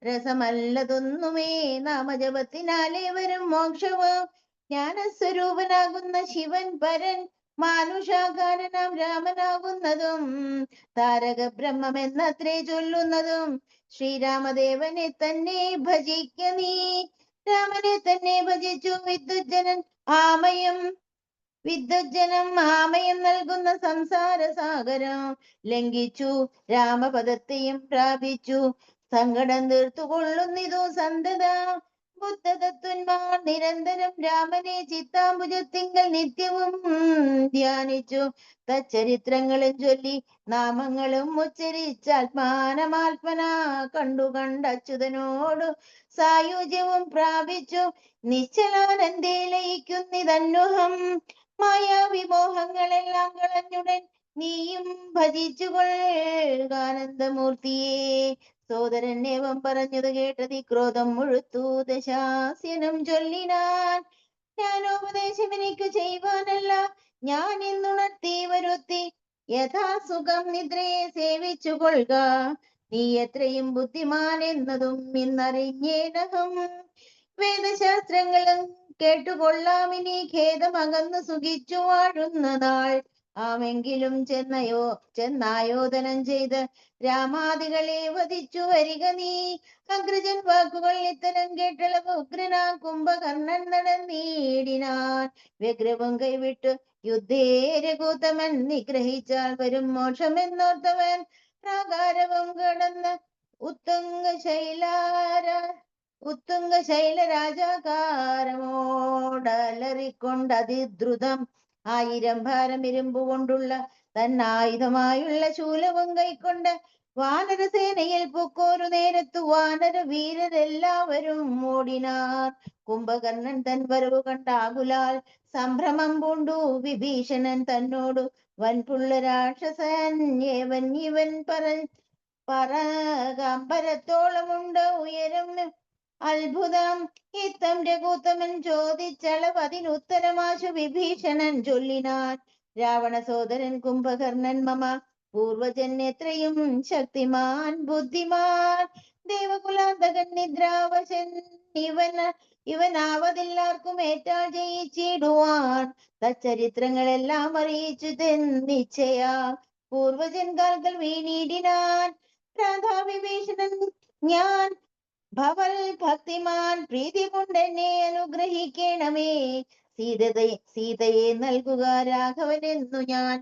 രസമല്ലതൊന്നുമേ, നാമജപത്തിനാലേ വരും മോക്ഷവും. ജ്ഞാനസ്വരൂപനാകുന്ന ശിവൻ പരൻ, മാനുഷാകാരനാം രാമനാകുന്നതും. താരക ബ്രഹ്മമെന്നത്രേ ചൊല്ലുന്നതും. ശ്രീരാമദേവനെ തന്നെ ഭജിക്ക നീ. രാമനെ തന്നെ ഭജിച്ചു വിദ്വജ്ജനം ആമയം നൽകുന്ന സംസാര സാഗരം ലംഘിച്ചു. രാമപദത്തെയും പ്രാപിച്ചു. സങ്കടം തീർത്തുകൊള്ളുന്നിതു സന്തത. ബുദ്ധതത്വന്മാർ നിരന്തരം രാമനെ ചിത്താംബുജത്തിങ്കൽ നിത്യവും ധ്യാനിച്ചു. തച്ചരിത്രങ്ങളും ചൊല്ലി നാമങ്ങളും ഉച്ചരിച്ചാത്മാനമാത്മന കണ്ടച്യുതനോടു സായുജ്യവും പ്രാപിച്ചു. നിശ്ചലാനന്ദേ ലയിക്കുന്നിതന്വഹം. മായാവിമോഹങ്ങളെല്ലാം കളഞ്ഞുടൻ നീയും ഭജിച്ചുകൊള്ളുകാനന്ദമൂർത്തിയെ. സോദരൻ ഏവം പറഞ്ഞത് കേട്ടതി ക്രോധം മുഴുത്തു. ദശാസ്യനും ചൊല്ലിനാൻ, ജ്ഞാനോപദേശം എനിക്ക് ചെയ്യുവാനല്ല, ഞാൻ ഇന്നുണർത്തി വരുത്തി യഥാസുഖം നിദ്രയെ സേവിച്ചു കൊള്ളുക. നീ എത്രയും ബുദ്ധിമാൻ എന്നതും ഇന്നറിഞ്ഞേനഹം. വേദശാസ്ത്രങ്ങളും കേട്ടുകൊള്ളാമിനി, ഖേദമകന്നു സുഖിച്ചു വാഴുന്ന നാൾ ആമെങ്കിലും ചെന്നായോധനം ചെയ്ത് രാമാദികളെ വധിച്ചു വരിക നീ. അഗ്രജൻ വാക്കുകൾ ഇത്തരം കേട്ടളവ് ഉഗ്രനാ കുംഭകർണൻ നടന്നീടിനാൻ. വ്യഗ്രവും കൈവിട്ടു യുദ്ധേ രഘുത്തമൻ നിഗ്രഹിച്ചാൽ വരും മോക്ഷമെന്നോർത്തവൻ. പ്രാകാരവും കടന്ന് ഉത്തുംഗശൈല രാജാകാരമോടലറിക്കൊണ്ടതിദ്രുതം 1000 ഭാരം ഇരുമ്പു കൊണ്ടുള്ള തന്നായുധമായുള്ള ശൂലവും കൈക്കൊണ്ട് വാനരസേനയിൽ പൊക്കോരു നേരത്തു വാനര വീരരെല്ലാവരും ഓടിനാർ. കുംഭകർണൻ തൻ വരവ് കണ്ട ആകുലാൽ സംഭ്രമം പൂണ്ടു വിഭീഷണൻ തന്നോടു, വൻപുള്ള രാക്ഷസൻ ഏവൻ ഇവൻ പറകമ്പരത്തോളമുണ്ട് ഉയരം അത്ഭുതം. ഇത്തം രഘുത്തമൻ ചോദിച്ചളവതിനുത്തരമാശു വിഭീഷണൻ ചൊല്ലിനാൻ. രാവണ സോദരൻ കുംഭകർണൻ മമ പൂർവജൻ എത്രയും ശക്തിമാൻ ബുദ്ധിമാൻ. ദേവകുലാന്തകൻ നിദ്രാവശൻ ഇവനാവതില്ലാർക്കും ഏറ്റാൽ ജയിച്ചിടുവാൻ. തച്ചരിത്രങ്ങളെല്ലാം അറിയിച്ചു നിശ്ചയ പൂർവജൻ കാൽക്കൽ വീണിടിനാൻ. രാധാവിഭീഷണൻ ഞാൻ ഭവൽ ഭക്തിമാൻ, പ്രീതി കൊണ്ടെന്നെ അനുഗ്രഹിക്കണമേ. സീതയെ നൽകുക രാഘവനെന്നു ഞാൻ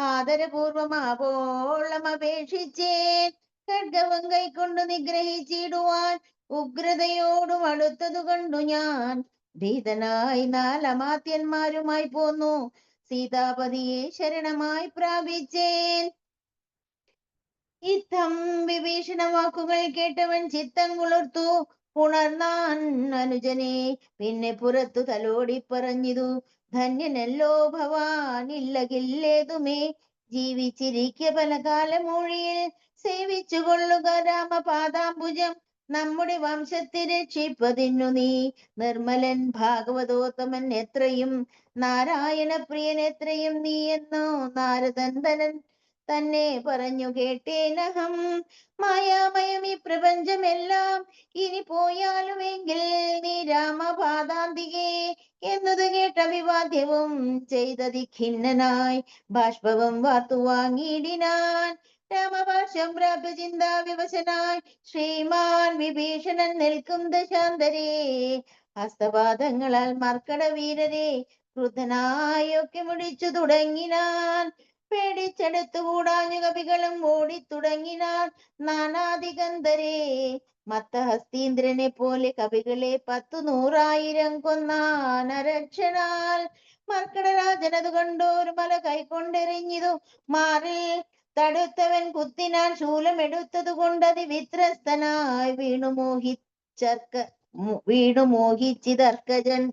ആദരപൂർവമാവോളം അപേക്ഷിച്ചേൻ. ഖഡ്ഗവും കൈക്കൊണ്ടു നിഗ്രഹിച്ചിടുവാൻ ഉഗ്രതയോടും അടുത്തതു കണ്ടു ഞാൻ. ഭീതനായി 4 അമാത്യന്മാരുമായി പോന്നു സീതാപതിയെ ശരണമായി പ്രാപിച്ചേൻ. ഇത്തം വിഭീഷണ വാക്കുകൾ കേട്ടവൻ ചിത്തം കുളിർത്തു ഉണർന്നാൻ അനുജനെ. പിന്നെ പുറത്തു തലോടി പറഞ്ഞിതു, ധന്യനല്ലോ ഭവാൻ, ഇല്ലകില്ലേതുമേ ജീവിച്ചിരിക്ക പല കാലമൂഴിയിൽ. സേവിച്ചു കൊള്ളുക രാമപാദാംബുജം, നമ്മുടെ വംശത്തെ രക്ഷിപ്പതിന്നു നീ. നിർമ്മലൻ ഭാഗവതോത്തമൻ എത്രയും നാരായണ പ്രിയൻ എത്രയും നീ എന്നോ നാരദൻ തന്നെ പറഞ്ഞു കേട്ടേനഹം. മായാമയം ഈ പ്രപഞ്ചമെല്ലാം ഇനി പോയാലുമെങ്കിൽ നീ രാമപാദാന്തികേ എന്നത് കേട്ട വിവാദ്യവും ചെയ്തതി ഖിന്നനായി ബാഷ്പവും വാർത്തു വാങ്ങിയിടിനാൻ. രാമഭാഷ്യം പ്രാപ്യ ചിന്താവിവശനായി ശ്രീമാൻ വിഭീഷണൻ നിൽക്കും ദശാന്തരേ. ഹസ്തപാദങ്ങളാൽ മർക്കട വീരരെ ക്രുദ്ധനായൊക്കെ മുടിച്ചു തുടങ്ങിനാൻ. പേടിച്ചെടുത്തു കൂടാഞ്ഞു കവികളും ഓടിത്തുടങ്ങിനാർ നാനാദിഗന്ധരേ. മത്തഹസ്തീന്ദ്രനെ പോലെ കവികളെ 10,100,000 കൊന്നാൻ അരക്ഷണാൽ. മർക്കടരാജനതു കണ്ടോരു മല കൈക്കൊണ്ടെറിഞ്ഞിതു മാറിൽ തടുത്തവൻ കുത്തിനാൻ. ശൂലമെടുത്തതു കൊണ്ടതി വിത്രസ്തനായി വീണു വീണു മോഹിച്ചിതർക്കജൻ.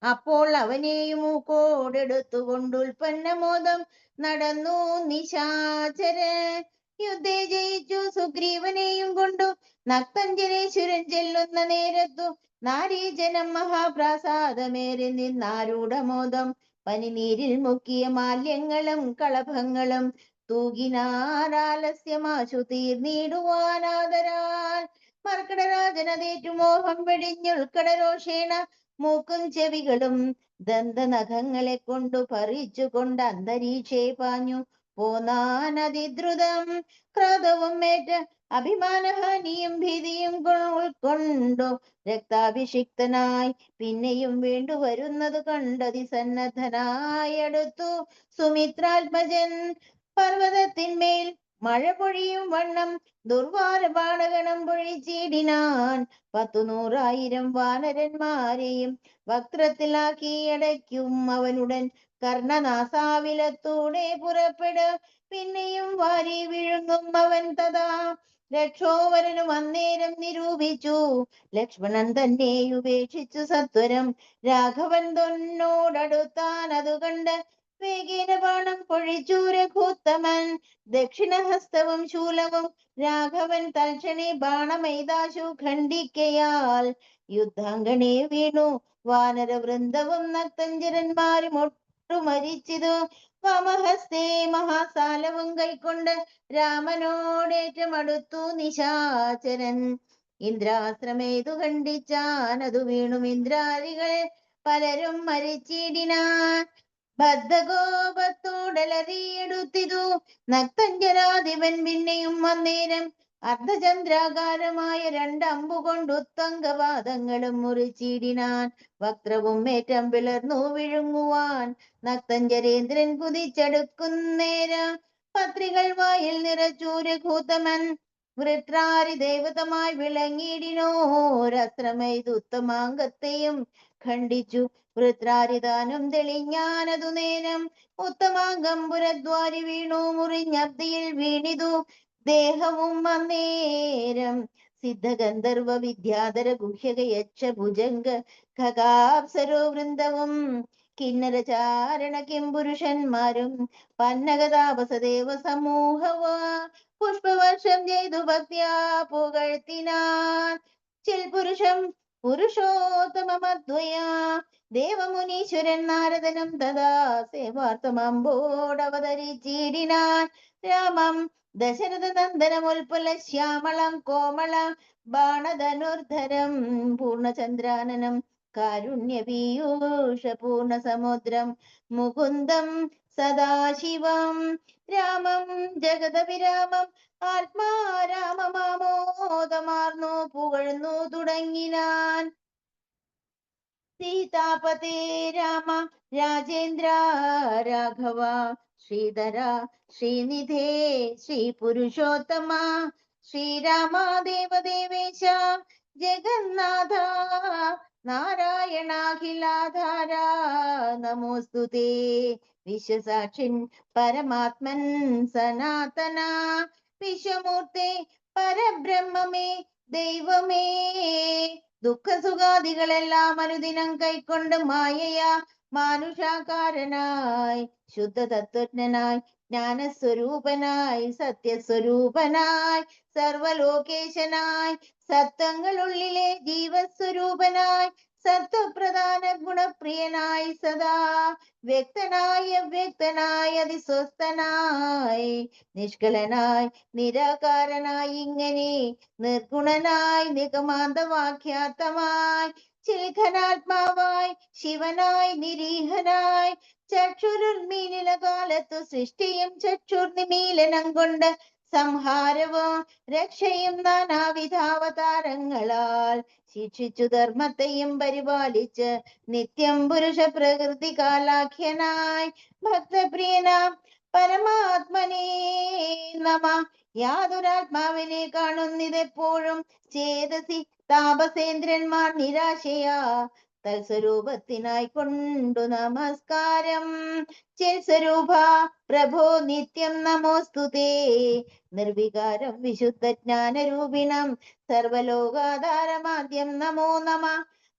അപ്പോൾ അവനെയും മൂക്കോടെടുത്തുകൊണ്ട് ഉൽപ്പന്നമോദം നടന്നു നിശാചരൻ. യുദ്ധേ ജയിച്ചു സുഗ്രീവനെയും കൊണ്ടു നക്തഞ്ജനേശ്വരൻ ചെല്ലുന്ന നേരത്തു നാരീജനം മഹാപ്രാസാദമേറി നിന്നാരൂഢമോദം പനിനീരിൽ മുക്കിയ മാല്യങ്ങളും കളഭങ്ങളും തൂകിനാരാലസ്യമാശു തീർന്നിടുവാനാദരാൽ മർക്കടരാജനതേറ്റു മോഹം വെടിഞ്ഞുൾക്കടരോഷേണ മൂക്കും ചെവികളും ദന്തനഖങ്ങളെ കൊണ്ടു പറിച്ചുകൊണ്ട് അന്തരീക്ഷേ പാഞ്ഞു പോന്നാനതിദ്രുതം. ക്രോധവും ഏറ്റ അഭിമാനഹാനിയും ഭീതിയും ഉൾക്കൊണ്ടു രക്താഭിഷിക്തനായി പിന്നെയും വേണ്ടുവരുന്നത് കണ്ടതിസന്നദ്ധനായടുത്തു സുമിത്രാത്മജൻ. പർവ്വതത്തിന്മേൽ മഴ പൊഴിയും വണ്ണം ദുർവാര ബാണഗണം പൊഴിച്ചിടിനാൻ. 100,000 വാനരന്മാരെയും വക്രത്തിലാക്കി അടയ്ക്കും അവനുടൻ കർണനാസാവിലത്തൂടെ പുറപ്പെട. പിന്നെയും വാരി വിഴുങ്ങും അവൻ തഥാ. രക്ഷോവരനും അന്നേരം നിരൂപിച്ചു ലക്ഷ്മണൻ തന്നെ ഉപേക്ഷിച്ചു സത്വരം. രാഘവൻ തൊന്നോടടുത്താൻ അതു കണ്ട് വേഗേന ബാണം പൊഴിച്ചു രഘുത്തമൻ. ദക്ഷിണഹസ്തവും ശൂലവും രാഘവൻ തൽക്ഷണേ ബാണമൈതാശു ഖണ്ഡിക്കയാൽ യുദ്ധാംഗണേ വീണു വാനരവൃന്ദവും നക്തഞ്ചരന്മാരും ഒട്ടുമരിച്ചിതു. വാമഹസ്തേ മഹാസാലവും കൈക്കൊണ്ട് രാമനോടേറ്റമടുത്തു നിശാചരൻ. ഇന്ദ്രാശ്രമേതു ഖണ്ഡിച്ചാനതു വീണും ഇന്ദ്രാദികൾ പലരും മരിച്ചിടിനാൻ. ബദ്ധകോപത്തോടലറിയെടുത്തിതു നക്തഞ്ചരാധിപൻ പിന്നെയും അന്നേരം അർദ്ധചന്ദ്രാകാരമായ 2 അമ്പുകൊണ്ട് ഉത്തങ്കപാദങ്ങളും മുറിച്ചിടിനാൻ. വക്രവും ഏറ്റം പിളർന്നു വിഴുങ്ങുവാൻ നക്തഞ്ചരേന്ദ്രൻ കുതിച്ചടുക്കുന്നേരം പത്രികൾ വായിൽ നിറച്ചു രഘുത്തമൻ. വൃത്രാരി ദേവതമായി വിളങ്ങിയിടിനോരസ്ത്രമെയ്ത് ഉത്തമാംഗത്തെയും ഖണ്ഡിച്ചു. വൃത്രാരിദാനം തെളിഞ്ഞാനതു നേരം ഉത്തമാംഗം പുരദ്വാരി വീണു മുറിഞ്ഞബ്ദിയിൽ വീണിതു ദേഹവും അന്നേരം. സിദ്ധഗന്ധർവ വിദ്യാധര ഗുഹ്യക യക്ഷ ഭുജംഗ ഖഗാപ്സരോ വൃന്ദവും കിന്നര ചാരണ കിംപുരുഷന്മാരും പന്നഗതാപസദേവ സമൂഹവ പുഷ്പവർഷം ചെയ്തു ഭക്ത്യാ പുകഴ്ത്തിനാൻ. ചിൽപുരുഷം പുരുഷോത്തമമദ്വയാ ദേവമുനീശ്വരൻ നാരദനും തഥാ സേവാർത്ഥമമ്പോടവതരിച്ചിടിനാൻ. രാമം ദശരഥ നന്ദനമുൽപ്പല ശ്യാമളം കോമള ബാണധനുർധരം പൂർണ്ണചന്ദ്രാനനം കാരുണ്യപീയൂഷ പൂർണ്ണസമുദ്രം മുകുന്ദം സദാശിവം. രാമം ജഗദഭിരാമം ആത്മാരാമമാമോദമാർന്നു പുകഴ്ന്നു തുടങ്ങിനാൻ. സീതാപതേ രാമ രാജേന്ദ്ര രാഘവ ശ്രീധര ശ്രീനിധേ ശ്രീപുരുഷോത്തമ ശ്രീരാമ ദേവദേവേശ ജഗന്നാഥ നാരായണാഖിലാധാര നമോസ്തുതേ. വിശ്വസാക്ഷിൻ പരമാത്മൻ സനാതന വിശ്വമൂർത്തേ പരബ്രഹ്മമേ ദൈവമേ. ദുഃഖസുഖാദികളെല്ലാം അനുദിനം കൈക്കൊണ്ട് മായയാ മാനുഷാകാരനായി ശുദ്ധതത്വജ്ഞനായി ജ്ഞാനസ്വരൂപനായി സത്യസ്വരൂപനായി സർവലോകേശനായി സത്വങ്ങളുള്ളിലെ ജീവസ്വരൂപനായി സത്വപ്രധാന ഗുണപ്രിയനായി സദാ വ്യക്തനായി അവ്യക്തനായി അതിസ്വസ്ഥനായി നിഷ്കളനായി നിരാകാരനായി ഇങ്ങനെ നിർഗുണനായി നിഗമാന്തവാക്യാർത്ഥമായി ചിൽഖനാത്മാവായി ശിവനായി നിരീഹനായി ചക്ഷുരുർമീലിന കാലത്തു സൃഷ്ടിയും ചക്ഷുർനിമീലനം കൊണ്ട് സംഹാരവും രക്ഷയും നാനാവിധാവതാരങ്ങളാൽ ശിക്ഷിച്ചു ധർമ്മത്തെയും പരിപാലിച്ച് നിത്യം പുരുഷ പ്രകൃതി കാലാഖ്യനായി ഭക്തപ്രിയനാം പരമാത്മനേ നമ. യാതൊരാത്മാവിനെ കാണുന്നിതെപ്പോഴും ചേതസി താപസേന്ദ്രന്മാർ നിരാശയാ തൽസ്വരൂപത്തിനായി കൊണ്ടു നമസ്കാരം. ചിൽസ്വരൂപ പ്രഭോ നിത്യം നമോസ്തുതേ. നിർവികാരം വിശുദ്ധ ജ്ഞാനരൂപിണം സർവലോകാധാരമാദ്യം നമോ നമ.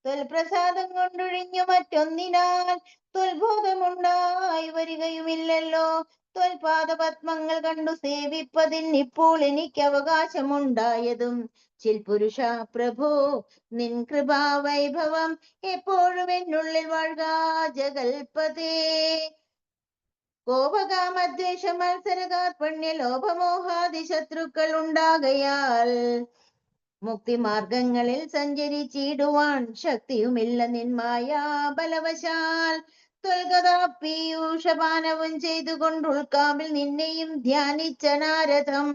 ത്വൽപ്രസാദം കൊണ്ടൊഴിഞ്ഞു മറ്റൊന്നിനാൽ ത്വൽബോധമുണ്ടായി വരികയുമില്ലല്ലോ. ത്വൽപാദപത്മങ്ങൾ കണ്ടു സേവിപ്പതിന് ഇപ്പോൾ എനിക്ക് അവകാശമുണ്ടായതും. ചിൽപുരുഷ പ്രഭോ നിൻ കൃപാവൈഭവം എപ്പോഴും എന്നുള്ളിൽ വാഴുക ജഗൽപതേ. കോപകാമദ്വേഷ മത്സര കാർപ്പണ്യ ലോഭമോഹാദി ശത്രുക്കൾ ഉണ്ടാകയാൽ മുക്തിമാർഗങ്ങളിൽ സഞ്ചരിച്ചിടുവാൻ ശക്തിയുമില്ല നിന്മായ ബലവശാൽ. ത്വൽഗതാപീയൂഷപാനവും ചെയ്തുകൊണ്ട് ഉൾക്കാമ്പിൽ നിന്നെയും ധ്യാനിച്ച നാരദം.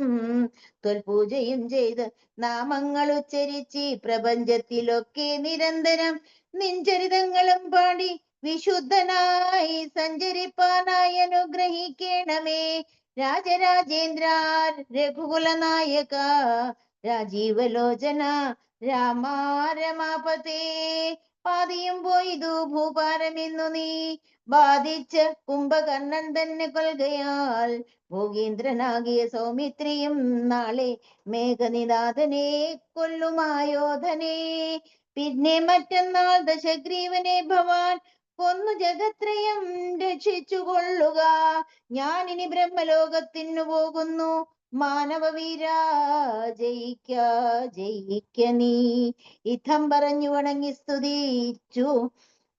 ത്വൽപൂജയും ചെയ്ത് നാമങ്ങൾ ഉച്ചരിച്ച് പ്രപഞ്ചത്തിലൊക്കെ നിരന്തരം നിൻചരിതങ്ങളും പാടി വിശുദ്ധനായി സഞ്ചരിപ്പാനായി അനുഗ്രഹിക്കണമേ. രാജരാജേന്ദ്ര രഘുകുല നായക രാജീവലോചന രാമ രമാപതേ. പാതിയും പോയിതു ഭൂപാരമെന്നു നീ ബാധിച്ച കുംഭകർണൻ തന്നെ കൊൽകയാൽ. ഭോഗീന്ദ്രനാകിയ സൗമിത്രിയും നാളെ മേഘനിനാഥനെ കൊല്ലുമായോധനെ. പിന്നെ മറ്റന്നാൾ ദശഗ്രീവനെ ഭവാൻ കൊന്നു ജഗത്രയം രക്ഷിച്ചു കൊള്ളുക. ഞാനിനി ബ്രഹ്മലോകത്തിനു പോകുന്നു മാനവവീര ജയിക്ക ജയിക്ക നീ. ഇത്തം പറഞ്ഞു വണങ്ങി സ്തുതിച്ചു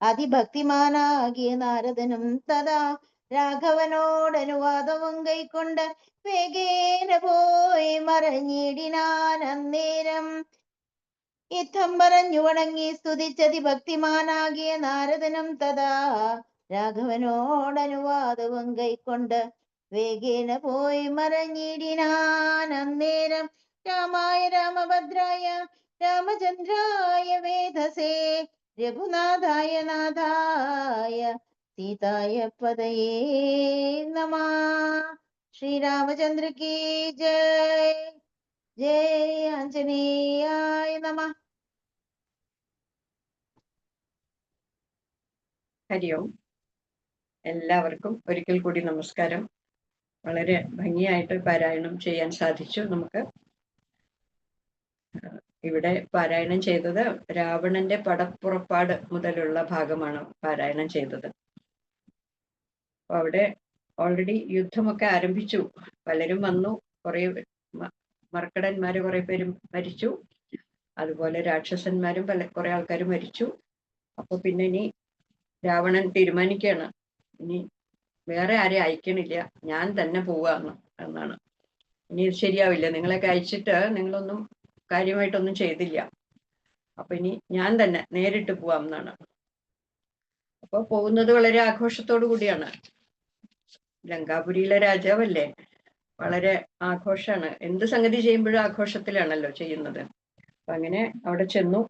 അതിഭക്തിമാനാകിയ നാരദനും തഥാ രാഘവനോടനുവാദവും കൈക്കൊണ്ട് വേഗേന പോയി മറഞ്ഞിടിനാൻ അന്നേരം. ഇത്തം പറഞ്ഞു വണങ്ങി സ്തുതിച്ചതി ഭക്തിമാനാകിയ നാരദനും തഥാ രാഘവനോടനുവാദവും കൈക്കൊണ്ട് വേഗേന പോയി മറഞ്ഞിടിനാൻ അന്നേരം. രാമായ രാമഭദ്രായ രാമചന്ദ്രായ വേധസേ രഘുനാഥായ നാഥായ സീതായ പദയേ നമഃ. ശ്രീരാമചന്ദ്ര കീ ജയ്. ജയ് ആഞ്ജനേയായ നമഃ. ഹരി ഓം. എല്ലാവർക്കും ഒരിക്കൽ കൂടി നമസ്കാരം. വളരെ ഭംഗിയായിട്ട് പാരായണം ചെയ്യാൻ സാധിച്ചു നമുക്ക്. ഇവിടെ പാരായണം ചെയ്തത് രാവണന്റെ പടപ്പുറപ്പാട് മുതലുള്ള ഭാഗമാണ് പാരായണം ചെയ്തത്. അപ്പൊ അവിടെ ഓൾറെഡി യുദ്ധമൊക്കെ ആരംഭിച്ചു. പലരും വന്നു, കുറെ മർക്കടന്മാര് കുറെ പേരും മരിച്ചു, അതുപോലെ രാക്ഷസന്മാരും കുറെ ആൾക്കാർ മരിച്ചു. അപ്പൊ പിന്നെ ഇനി രാവണൻ തീരുമാനിക്കുകയാണ്, ഇനി വേറെ ആരെയും അയക്കണില്ല, ഞാൻ തന്നെ പോവാന്ന് എന്നാണ്. ഇനി ഇത് ശരിയാവില്ല, നിങ്ങളൊക്കെ അയച്ചിട്ട് നിങ്ങളൊന്നും കാര്യമായിട്ടൊന്നും ചെയ്തില്ല, അപ്പൊ ഇനി ഞാൻ തന്നെ നേരിട്ട് പോവാം എന്നാണ്. അപ്പൊ പോകുന്നത് വളരെ ആഘോഷത്തോടു കൂടിയാണ്. ലങ്കാപുരിയിലെ രാജാവല്ലേ, വളരെ ആഘോഷാണ്. എന്ത് സംഗതി ചെയ്യുമ്പോഴും ആഘോഷത്തിലാണല്ലോ ചെയ്യുന്നത്. അപ്പൊ അങ്ങനെ അവിടെ ചെന്നു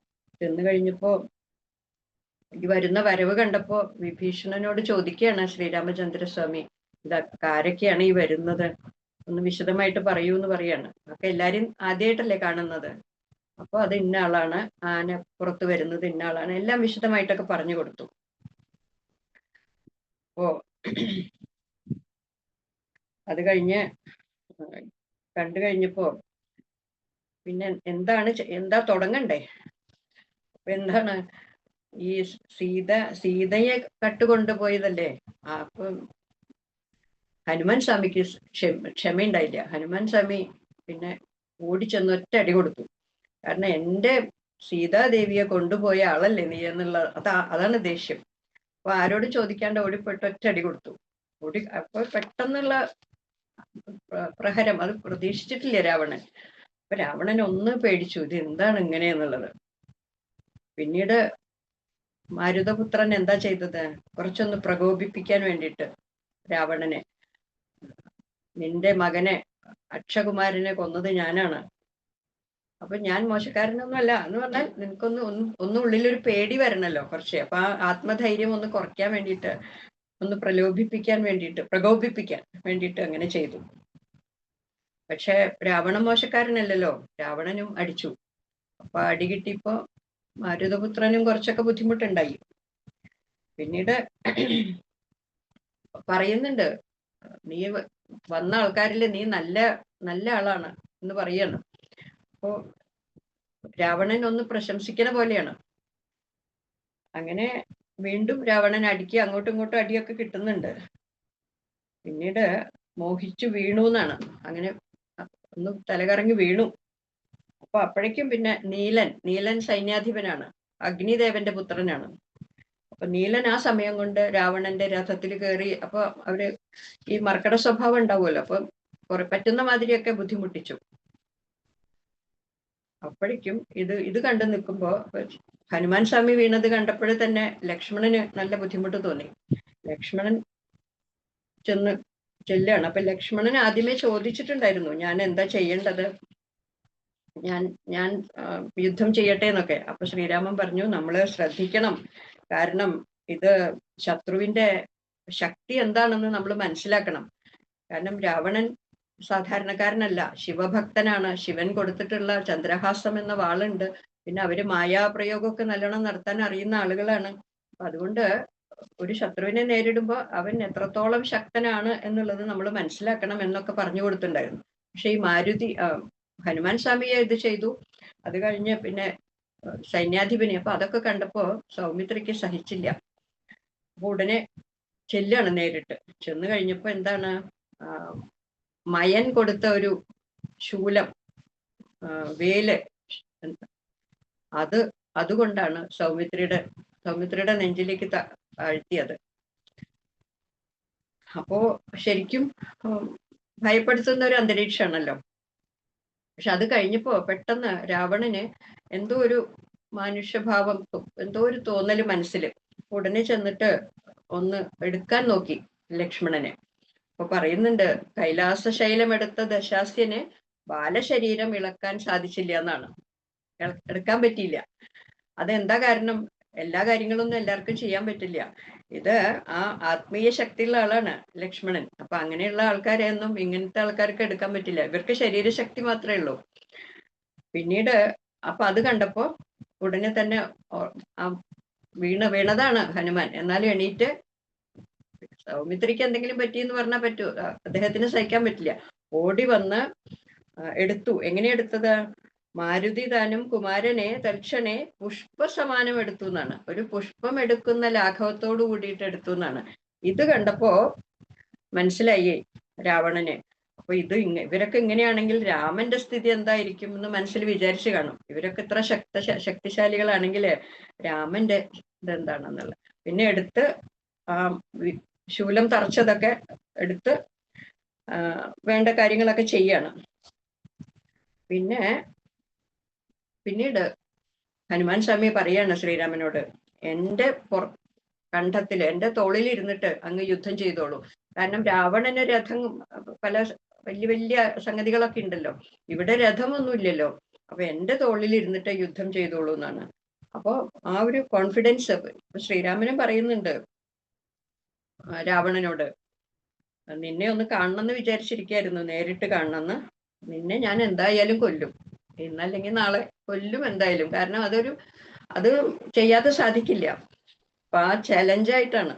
കഴിഞ്ഞപ്പോ ഈ വരുന്ന വരവ് കണ്ടപ്പോ വിഭീഷണനോട് ചോദിക്കുകയാണ് ശ്രീരാമചന്ദ്രസ്വാമി, ആരൊക്കെയാണ് ഈ വരുന്നത്, ഒന്ന് വിശദമായിട്ട് പറയൂ എന്ന് പറയാണ്. അപ്പൊ എല്ലാരും ആദ്യമായിട്ടല്ലേ കാണുന്നത്. അപ്പൊ അത് ഇന്ന ആളാണ്, ആന പുറത്ത് വരുന്നത് ഇന്ന ആളാണ്, എല്ലാം വിശദമായിട്ടൊക്കെ പറഞ്ഞു കൊടുത്തു. അപ്പോ അത് കഴിഞ്ഞ് കണ്ടു കഴിഞ്ഞപ്പോ പിന്നെ എന്താ തുടങ്ങണ്ടേ. അപ്പൊ എന്താണ്, ഈ സീതയെ കട്ടുകൊണ്ടുപോയതല്ലേ. അപ്പൊ ഹനുമാൻ സ്വാമിക്ക് ക്ഷമയുണ്ടായില്ല. ഹനുമാൻ സ്വാമി പിന്നെ ഓടിച്ചെന്ന് ഒറ്റ അടി കൊടുത്തു. കാരണം എന്റെ സീതാദേവിയെ കൊണ്ടുപോയ ആളല്ലേ നീ എന്നുള്ള അതാണ് ദേഷ്യം. അപ്പൊ ആരോട് ചോദിക്കാണ്ട് ഓടിപ്പോയിട്ട് ഒറ്റ അടി കൊടുത്തു. അപ്പൊ പെട്ടെന്നുള്ള പ്രഹരം അത് പ്രതീക്ഷിച്ചിട്ടില്ല രാവണൻ. അപ്പൊ രാവണൻ ഒന്ന് പേടിച്ചു, ഇത് എന്താണ് ഇങ്ങനെയെന്നുള്ളത്. പിന്നീട് മാരുതപുത്രൻ എന്താ ചെയ്തത്, കുറച്ചൊന്ന് പ്രകോപിപ്പിക്കാൻ വേണ്ടിയിട്ട് രാവണനെ, നിന്റെ മകനെ അക്ഷകുമാരനെ കൊന്നത് ഞാനാണ്, അപ്പൊ ഞാൻ മോശക്കാരനൊന്നുമല്ല എന്ന് പറഞ്ഞാൽ നിനക്കൊന്ന് ഉള്ളിലൊരു പേടി വരണല്ലോ കുറച്ച്. അപ്പൊ ആ ആത്മധൈര്യം ഒന്ന് കുറയ്ക്കാൻ വേണ്ടിയിട്ട്, ഒന്ന് പ്രകോപിപ്പിക്കാൻ വേണ്ടിയിട്ട് അങ്ങനെ ചെയ്തു. പക്ഷെ രാവണൻ മോശക്കാരനല്ലല്ലോ, രാവണനും അടിച്ചു. അപ്പൊ അടി കിട്ടിയപ്പോ മാരുതപുത്രനും കുറച്ചൊക്കെ ബുദ്ധിമുട്ടുണ്ടായി. പിന്നീട് പറയുന്നുണ്ട്, നീ വന്ന ആൾക്കാരിൽ നീ നല്ല നല്ല ആളാണ് എന്ന് പറയാണ്. അപ്പോ രാവണൻ ഒന്ന് പ്രശംസിക്കണ പോലെയാണ്. അങ്ങനെ വീണ്ടും രാവണൻ അടിക്ക് അങ്ങോട്ടും ഇങ്ങോട്ടും അടിയൊക്കെ കിട്ടുന്നുണ്ട്. പിന്നീട് മോഹിച്ചു വീണു എന്നാണ്. അങ്ങനെ ഒന്ന് തലകറങ്ങി വീണു. അപ്പൊ അപ്പോഴേക്കും പിന്നെ നീലൻ സൈന്യാധിപനാണ്, അഗ്നിദേവന്റെ പുത്രനാണ്. അപ്പൊ നീലൻ ആ സമയം കൊണ്ട് രാവണന്റെ രഥത്തിൽ കയറി. അപ്പൊ അവര് ഈ മർക്കട സ്വഭാവം ഉണ്ടാവുമല്ലോ, അപ്പൊ പറ്റുന്ന മാതിരിയൊക്കെ ബുദ്ധിമുട്ടിച്ചു. അപ്പോഴേക്കും ഇത് കണ്ടു നിൽക്കുമ്പോ ഹനുമാൻ സ്വാമി വീണത് കണ്ടപ്പോഴേ തന്നെ ലക്ഷ്മണന് നല്ല ബുദ്ധിമുട്ട് തോന്നി. ലക്ഷ്മണൻ ചെല്ലാണ്. അപ്പൊ ലക്ഷ്മണൻ ആദ്യമേ ചോദിച്ചിട്ടുണ്ടായിരുന്നു, ഞാൻ എന്താ ചെയ്യേണ്ടത്, ഞാൻ യുദ്ധം ചെയ്യട്ടെ എന്നൊക്കെ. അപ്പൊ ശ്രീരാമൻ പറഞ്ഞു, നമ്മള് ശ്രദ്ധിക്കണം, കാരണം ഇത് ശത്രുവിന്റെ ശക്തി എന്താണെന്ന് നമ്മൾ മനസ്സിലാക്കണം. കാരണം രാവണൻ സാധാരണക്കാരനല്ല, ശിവഭക്തനാണ്. ശിവൻ കൊടുത്തിട്ടുള്ള ചന്ദ്രഹാസം എന്ന വാളുണ്ട്. പിന്നെ അവര് മായാപ്രയോഗമൊക്കെ നല്ലോണം നടത്താൻ അറിയുന്ന ആളുകളാണ്. അപ്പൊ അതുകൊണ്ട് ഒരു ശത്രുവിനെ നേരിടുമ്പോൾ അവൻ എത്രത്തോളം ശക്തനാണ് എന്നുള്ളത് നമ്മൾ മനസ്സിലാക്കണം എന്നൊക്കെ പറഞ്ഞു കൊടുത്തിട്ടുണ്ടായിരുന്നു. പക്ഷെ ഈ ഹനുമാൻ സ്വാമിയെ ഇത് ചെയ്തു. അത് കഴിഞ്ഞ് പിന്നെ സൈന്യാധിപനെ, അപ്പൊ അതൊക്കെ കണ്ടപ്പോ സൗമിത്രിക്ക് സഹിച്ചില്ല. അപ്പൊ ഉടനെ ചെല്ലാണ് നേരിട്ട്. ചെന്ന് കഴിഞ്ഞപ്പോ എന്താണ്, മയൻ കൊടുത്ത ഒരു ശൂലം, വേല്, അതുകൊണ്ടാണ് സൗമിത്രിയുടെ നെഞ്ചിലേക്ക് താഴ്ത്തിയത്. അപ്പോ ശരിക്കും ഭയപ്പെടുത്തുന്ന ഒരു അന്തരീക്ഷമാണല്ലോ. പക്ഷെ അത് കഴിഞ്ഞപ്പോ പെട്ടെന്ന് രാവണന് എന്തോ ഒരു മനുഷ്യഭാവം, എന്തോ ഒരു തോന്നല് മനസ്സിൽ. ഉടനെ ചെന്നിട്ട് ഒന്ന് എടുക്കാൻ നോക്കി ലക്ഷ്മണനെ. അപ്പൊ പറയുന്നുണ്ട്, കൈലാസശൈലം എടുത്ത ദശാസ്യന് ബാലശരീരം ഇളക്കാൻ സാധിച്ചില്ല എന്നാണ്. എടുക്കാൻ പറ്റിയില്ല. അതെന്താ കാരണം? എല്ലാ കാര്യങ്ങളൊന്നും എല്ലാവർക്കും ചെയ്യാൻ പറ്റില്ല. ഇത് ആ ആത്മീയ ശക്തിയുള്ള ആളാണ് ലക്ഷ്മണൻ. അപ്പൊ അങ്ങനെയുള്ള ആൾക്കാരെയൊന്നും ഇങ്ങനത്തെ ആൾക്കാർക്ക് എടുക്കാൻ പറ്റില്ല. ഇവർക്ക് ശരീരശക്തി മാത്രമേ ഉള്ളൂ. പിന്നീട് അപ്പൊ അത് കണ്ടപ്പോ ഉടനെ തന്നെ വീണതാണ് ഹനുമാൻ. എന്നാലും എണീറ്റ്, സൗമിത്രിക്ക് എന്തെങ്കിലും പറ്റിയെന്ന് പറഞ്ഞാൽ പറ്റൂ, അദ്ദേഹത്തിന് സഹിക്കാൻ പറ്റില്ല. ഓടി വന്ന് എടുത്തു. എങ്ങനെ എടുത്തത്? മാരുതി താനും കുമാരനെ തൽക്ഷണെ പുഷ്പസമാനം എടുത്തു എന്നാണ്. ഒരു പുഷ്പം എടുക്കുന്ന ലാഘവത്തോടു കൂടിയിട്ട് എടുത്തു എന്നാണ്. ഇത് കണ്ടപ്പോ മനസ്സിലായി രാവണന്. അപ്പൊ ഇവരൊക്കെ ഇങ്ങനെയാണെങ്കിൽ രാമന്റെ സ്ഥിതി എന്തായിരിക്കും എന്ന് മനസ്സിൽ വിചാരിച്ചു കാണും. ഇവരൊക്കെ ഇത്ര ശക്തിശാലികളാണെങ്കിൽ രാമന്റെ ഇതെന്താണെന്നുള്ളത്. പിന്നെ എടുത്ത് ആ ശൂലം തറച്ചതൊക്കെ എടുത്ത് വേണ്ട കാര്യങ്ങളൊക്കെ ചെയ്യാണ്. പിന്നീട് ഹനുമാൻ സ്വാമി പറയാണ് ശ്രീരാമനോട്, എന്റെ കണ്ഠത്തിൽ, എന്റെ തോളിൽ ഇരുന്നിട്ട് അങ്ങ് യുദ്ധം ചെയ്തോളൂ. കാരണം രാവണന് രഥം, പല വലിയ വലിയ സംഗതികളൊക്കെ ഉണ്ടല്ലോ, ഇവിടെ രഥമൊന്നുമില്ലല്ലോ. അപ്പൊ എന്റെ തോളിൽ ഇരുന്നിട്ട് യുദ്ധം ചെയ്തോളൂ എന്നാണ്. അപ്പോ ആ ഒരു കോൺഫിഡൻസ് ശ്രീരാമനും പറയുന്നുണ്ട് രാവണനോട്. നിന്നെ ഒന്ന് കാണണമെന്ന് വിചാരിച്ചിരിക്കായിരുന്നു, നേരിട്ട് കാണണമെന്ന്. നിന്നെ ഞാൻ എന്തായാലും കൊല്ലും, ഇന്നല്ലെങ്കിൽ നാളെ കൊല്ലും എന്തായാലും. കാരണം അത് ചെയ്യാതെ സാധിക്കില്ല. അപ്പൊ ആ ചലഞ്ചായിട്ടാണ്.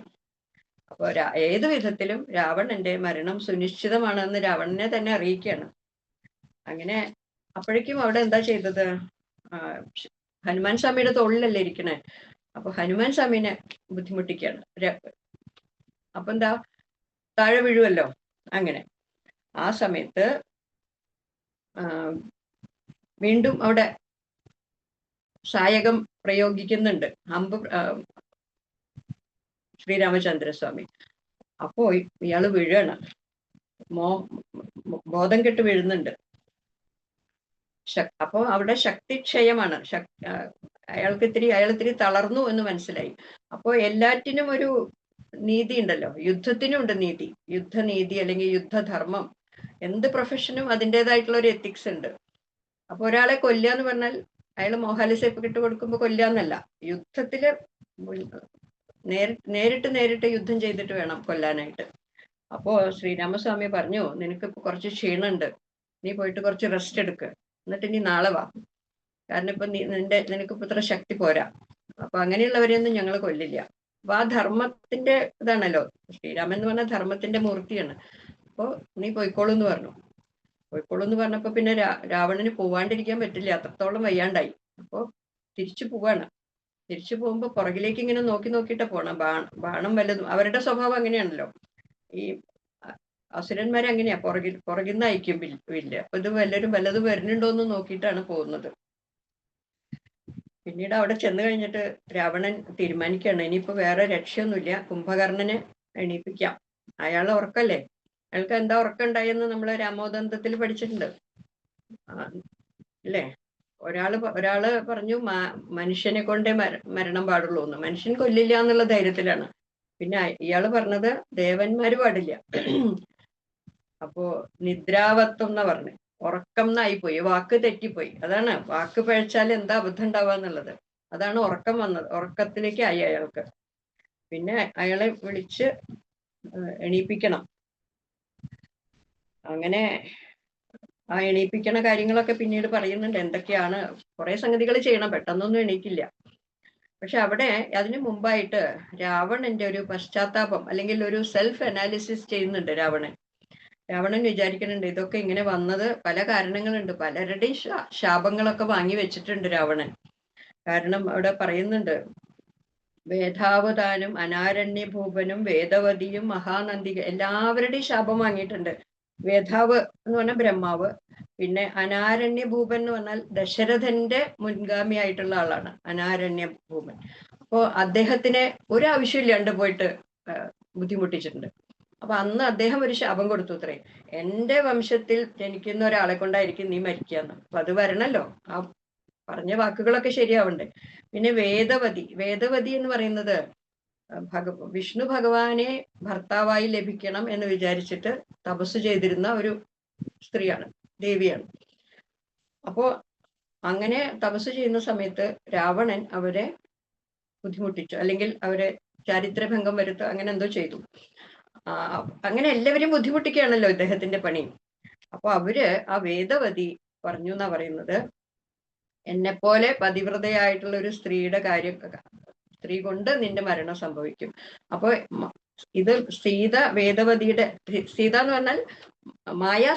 അപ്പൊ ഏത് വിധത്തിലും രാവണന്റെ മരണം സുനിശ്ചിതമാണെന്ന് രാവണനെ തന്നെ അറിയിക്കുകയാണ്. അങ്ങനെ അപ്പോഴേക്കും അവിടെ എന്താ ചെയ്തത്? ഹനുമാൻ സ്വാമിയുടെ തോളിലല്ലേ ഇരിക്കണേ. അപ്പൊ ഹനുമാൻ സ്വാമിനെ ബുദ്ധിമുട്ടിക്കുകയാണ്. അപ്പൊ എന്താ, താഴെ വീഴുമല്ലോ. അങ്ങനെ ആ സമയത്ത് വീണ്ടും അവിടെ സായകം പ്രയോഗിക്കുന്നുണ്ട്, അമ്പ് ശ്രീരാമചന്ദ്രസ്വാമി. അപ്പോ ഇയാള് വീഴാണ്, ബോധം കെട്ട് വീഴുന്നുണ്ട്. അപ്പോ അവിടെ ശക്തിക്ഷയമാണ്. അയാൾ ഇത്തിരി തളർന്നു എന്ന് മനസ്സിലായി. അപ്പോ എല്ലാറ്റിനും ഒരു നീതി ഉണ്ടല്ലോ, യുദ്ധത്തിനും ഉണ്ട് നീതി, യുദ്ധനീതി അല്ലെങ്കിൽ യുദ്ധധർമ്മം. എന്ത് പ്രൊഫഷനും അതിൻ്റെതായിട്ടുള്ള ഒരു എത്തിക്സ് ഉണ്ട്. അപ്പൊ ഒരാളെ കൊല്ലുക എന്ന് പറഞ്ഞാൽ അയാൾ മോഹാലിസേപ്പ് ഇട്ട് കൊടുക്കുമ്പോൾ കൊല്ലാന്നല്ല, യുദ്ധത്തില് നേരിട്ട് യുദ്ധം ചെയ്തിട്ട് വേണം കൊല്ലാനായിട്ട്. അപ്പോ ശ്രീരാമസ്വാമി പറഞ്ഞു, നിനക്ക് കുറച്ച് ക്ഷീണുണ്ട്, നീ പോയിട്ട് കുറച്ച് റെസ്റ്റ് എടുക്കുക, എന്നിട്ട് ഇനി നാളെ വാ. കാരണം ഇപ്പൊ നിനക്കിപ്പോ ഇത്ര ശക്തി പോരാ, അപ്പൊ അങ്ങനെയുള്ളവരെയൊന്നും ഞങ്ങൾ കൊല്ലില്ല. അപ്പൊ ആ ധർമ്മത്തിന്റെ ഇതാണല്ലോ, ശ്രീരാമൻ എന്ന് പറഞ്ഞ ധർമ്മത്തിന്റെ മൂർത്തിയാണ്. അപ്പോ നീ പോയിക്കോളൂ എന്ന് പറഞ്ഞു. പോയിക്കോളൂ എന്ന് പറഞ്ഞപ്പോ പിന്നെ രാവണന് പോവാണ്ടിരിക്കാൻ പറ്റില്ല, അത്രത്തോളം വയ്യാണ്ടായി. അപ്പോ തിരിച്ചു പോവാണ്. തിരിച്ചു പോകുമ്പോ പുറകിലേക്ക് ഇങ്ങനെ നോക്കി നോക്കിയിട്ട് പോണം. ബാണം വല്ലതും, അവരുടെ സ്വഭാവം അങ്ങനെയാണല്ലോ, ഈ അസുരന്മാരെ അങ്ങനെയാ, പുറകിന്ന് അയക്കും ഇല്ല. അപ്പൊ ഇത് വല്ലതും വരുന്നുണ്ടോ എന്ന് നോക്കിയിട്ടാണ് പോകുന്നത്. പിന്നീട് അവിടെ ചെന്ന് കഴിഞ്ഞിട്ട് രാവണൻ തീരുമാനിക്കുകയാണ്, ഇനിയിപ്പോ വേറെ രക്ഷയൊന്നുമില്ല, കുംഭകർണനെ എണീപ്പിക്കാം. അയാൾ ഉറക്കല്ലേ, അയാൾക്ക് എന്താ ഉറക്കം ഉണ്ടായെന്ന് നമ്മള് രാമോദന്തത്തിൽ പഠിച്ചിട്ടുണ്ട് അല്ലേ. ഒരാള് പറഞ്ഞു മനുഷ്യനെ കൊണ്ടേ മരണം പാടുള്ളൂ എന്ന്. മനുഷ്യൻ കൊല്ലില്ല എന്നുള്ള ധൈര്യത്തിലാണ്. പിന്നെ ഇയാള് പറഞ്ഞത് ദേവന്മാര് പാടില്ല. അപ്പോ നിദ്രാവത്വം എന്നാ പറഞ്ഞു, ഉറക്കം എന്നായിപ്പോയി, വാക്ക് തെറ്റിപ്പോയി. അതാണ് വാക്ക് പഴച്ചാൽ എന്താ അബദ്ധം ഉണ്ടാവുക എന്നുള്ളത്. അതാണ് ഉറക്കം വന്നത്, ഉറക്കത്തിലേക്ക് ആയി അയാൾക്ക്. പിന്നെ അയാളെ വിളിച്ച് എണീപ്പിക്കണം. അങ്ങനെ ആ എണീപ്പിക്കണ കാര്യങ്ങളൊക്കെ പിന്നീട് പറയുന്നുണ്ട്, എന്തൊക്കെയാണ്. കുറെ സംഗതികൾ ചെയ്യണം, പെട്ടെന്നൊന്നും എണീക്കില്ല. പക്ഷെ അവിടെ അതിനു മുമ്പായിട്ട് രാവണന്റെ ഒരു പശ്ചാത്താപം അല്ലെങ്കിൽ ഒരു സെൽഫ് അനാലിസിസ് ചെയ്യുന്നുണ്ട് രാവണൻ വിചാരിക്കുന്നുണ്ട്, ഇതൊക്കെ ഇങ്ങനെ വന്നത് പല കാരണങ്ങളുണ്ട്, പലരുടെയും ശാപങ്ങളൊക്കെ വാങ്ങി വെച്ചിട്ടുണ്ട് രാവണൻ. കാരണം അവിടെ പറയുന്നുണ്ട്, വേദാവതാനും അനാരണ്യഭൂപനും വേദവതിയും മഹാനന്ദിക എല്ലാവരുടെയും ശാപം വാങ്ങിയിട്ടുണ്ട്. വേദാവ് എന്ന് പറഞ്ഞാൽ ബ്രഹ്മാവ്, പിന്നെ അനാരണ്യഭൂപൻ എന്ന് പറഞ്ഞാൽ ദശരഥന്റെ മുൻഗാമിയായിട്ടുള്ള ആളാണ് അനാരണ്യഭൂപൻ. അപ്പോ അദ്ദേഹത്തിനെ ഒരാവശ്യമില്ലാണ്ട് പോയിട്ട് ബുദ്ധിമുട്ടിച്ചിട്ടുണ്ട്. അപ്പൊ അന്ന് അദ്ദേഹം ഒരു ശാപം കൊടുത്തു അത്രേ, എന്റെ വംശത്തിൽ ജനിക്കുന്ന ഒരാളെ കൊണ്ടായിരിക്കും നീ മരിക്കാന്ന്. അപ്പൊ അത് വരണല്ലോ, ആ പറഞ്ഞ വാക്കുകളൊക്കെ ശരിയാവണ്ടേ. പിന്നെ വേദവതി എന്ന് പറയുന്നത് വിഷ്ണു ഭഗവാനെ ഭർത്താവായി ലഭിക്കണം എന്ന് വിചാരിച്ചിട്ട് തപസ് ചെയ്തിരുന്ന ഒരു സ്ത്രീയാണ്, ദേവിയാണ്. അപ്പോ അങ്ങനെ തപസ് ചെയ്യുന്ന സമയത്ത് രാവണൻ അവരെ ബുദ്ധിമുട്ടിച്ചു, അല്ലെങ്കിൽ അവരെ ചാരിത്രഭംഗം വരുത്തുക, അങ്ങനെ എന്തോ ചെയ്തു. അങ്ങനെ എല്ലാവരും ബുദ്ധിമുട്ടിക്കുകയാണല്ലോ ഇദ്ദേഹത്തിന്റെ പണി. അപ്പൊ ആ വേദവതി പറഞ്ഞു എന്നാ പറയുന്നത്, എന്നെപ്പോലെ പതിവ്രതയായിട്ടുള്ള ഒരു സ്ത്രീയുടെ സ്ത്രീ കൊണ്ട് നിന്റെ മരണം സംഭവിക്കും. അപ്പൊ ഇത് സീത എന്ന് പറഞ്ഞാൽ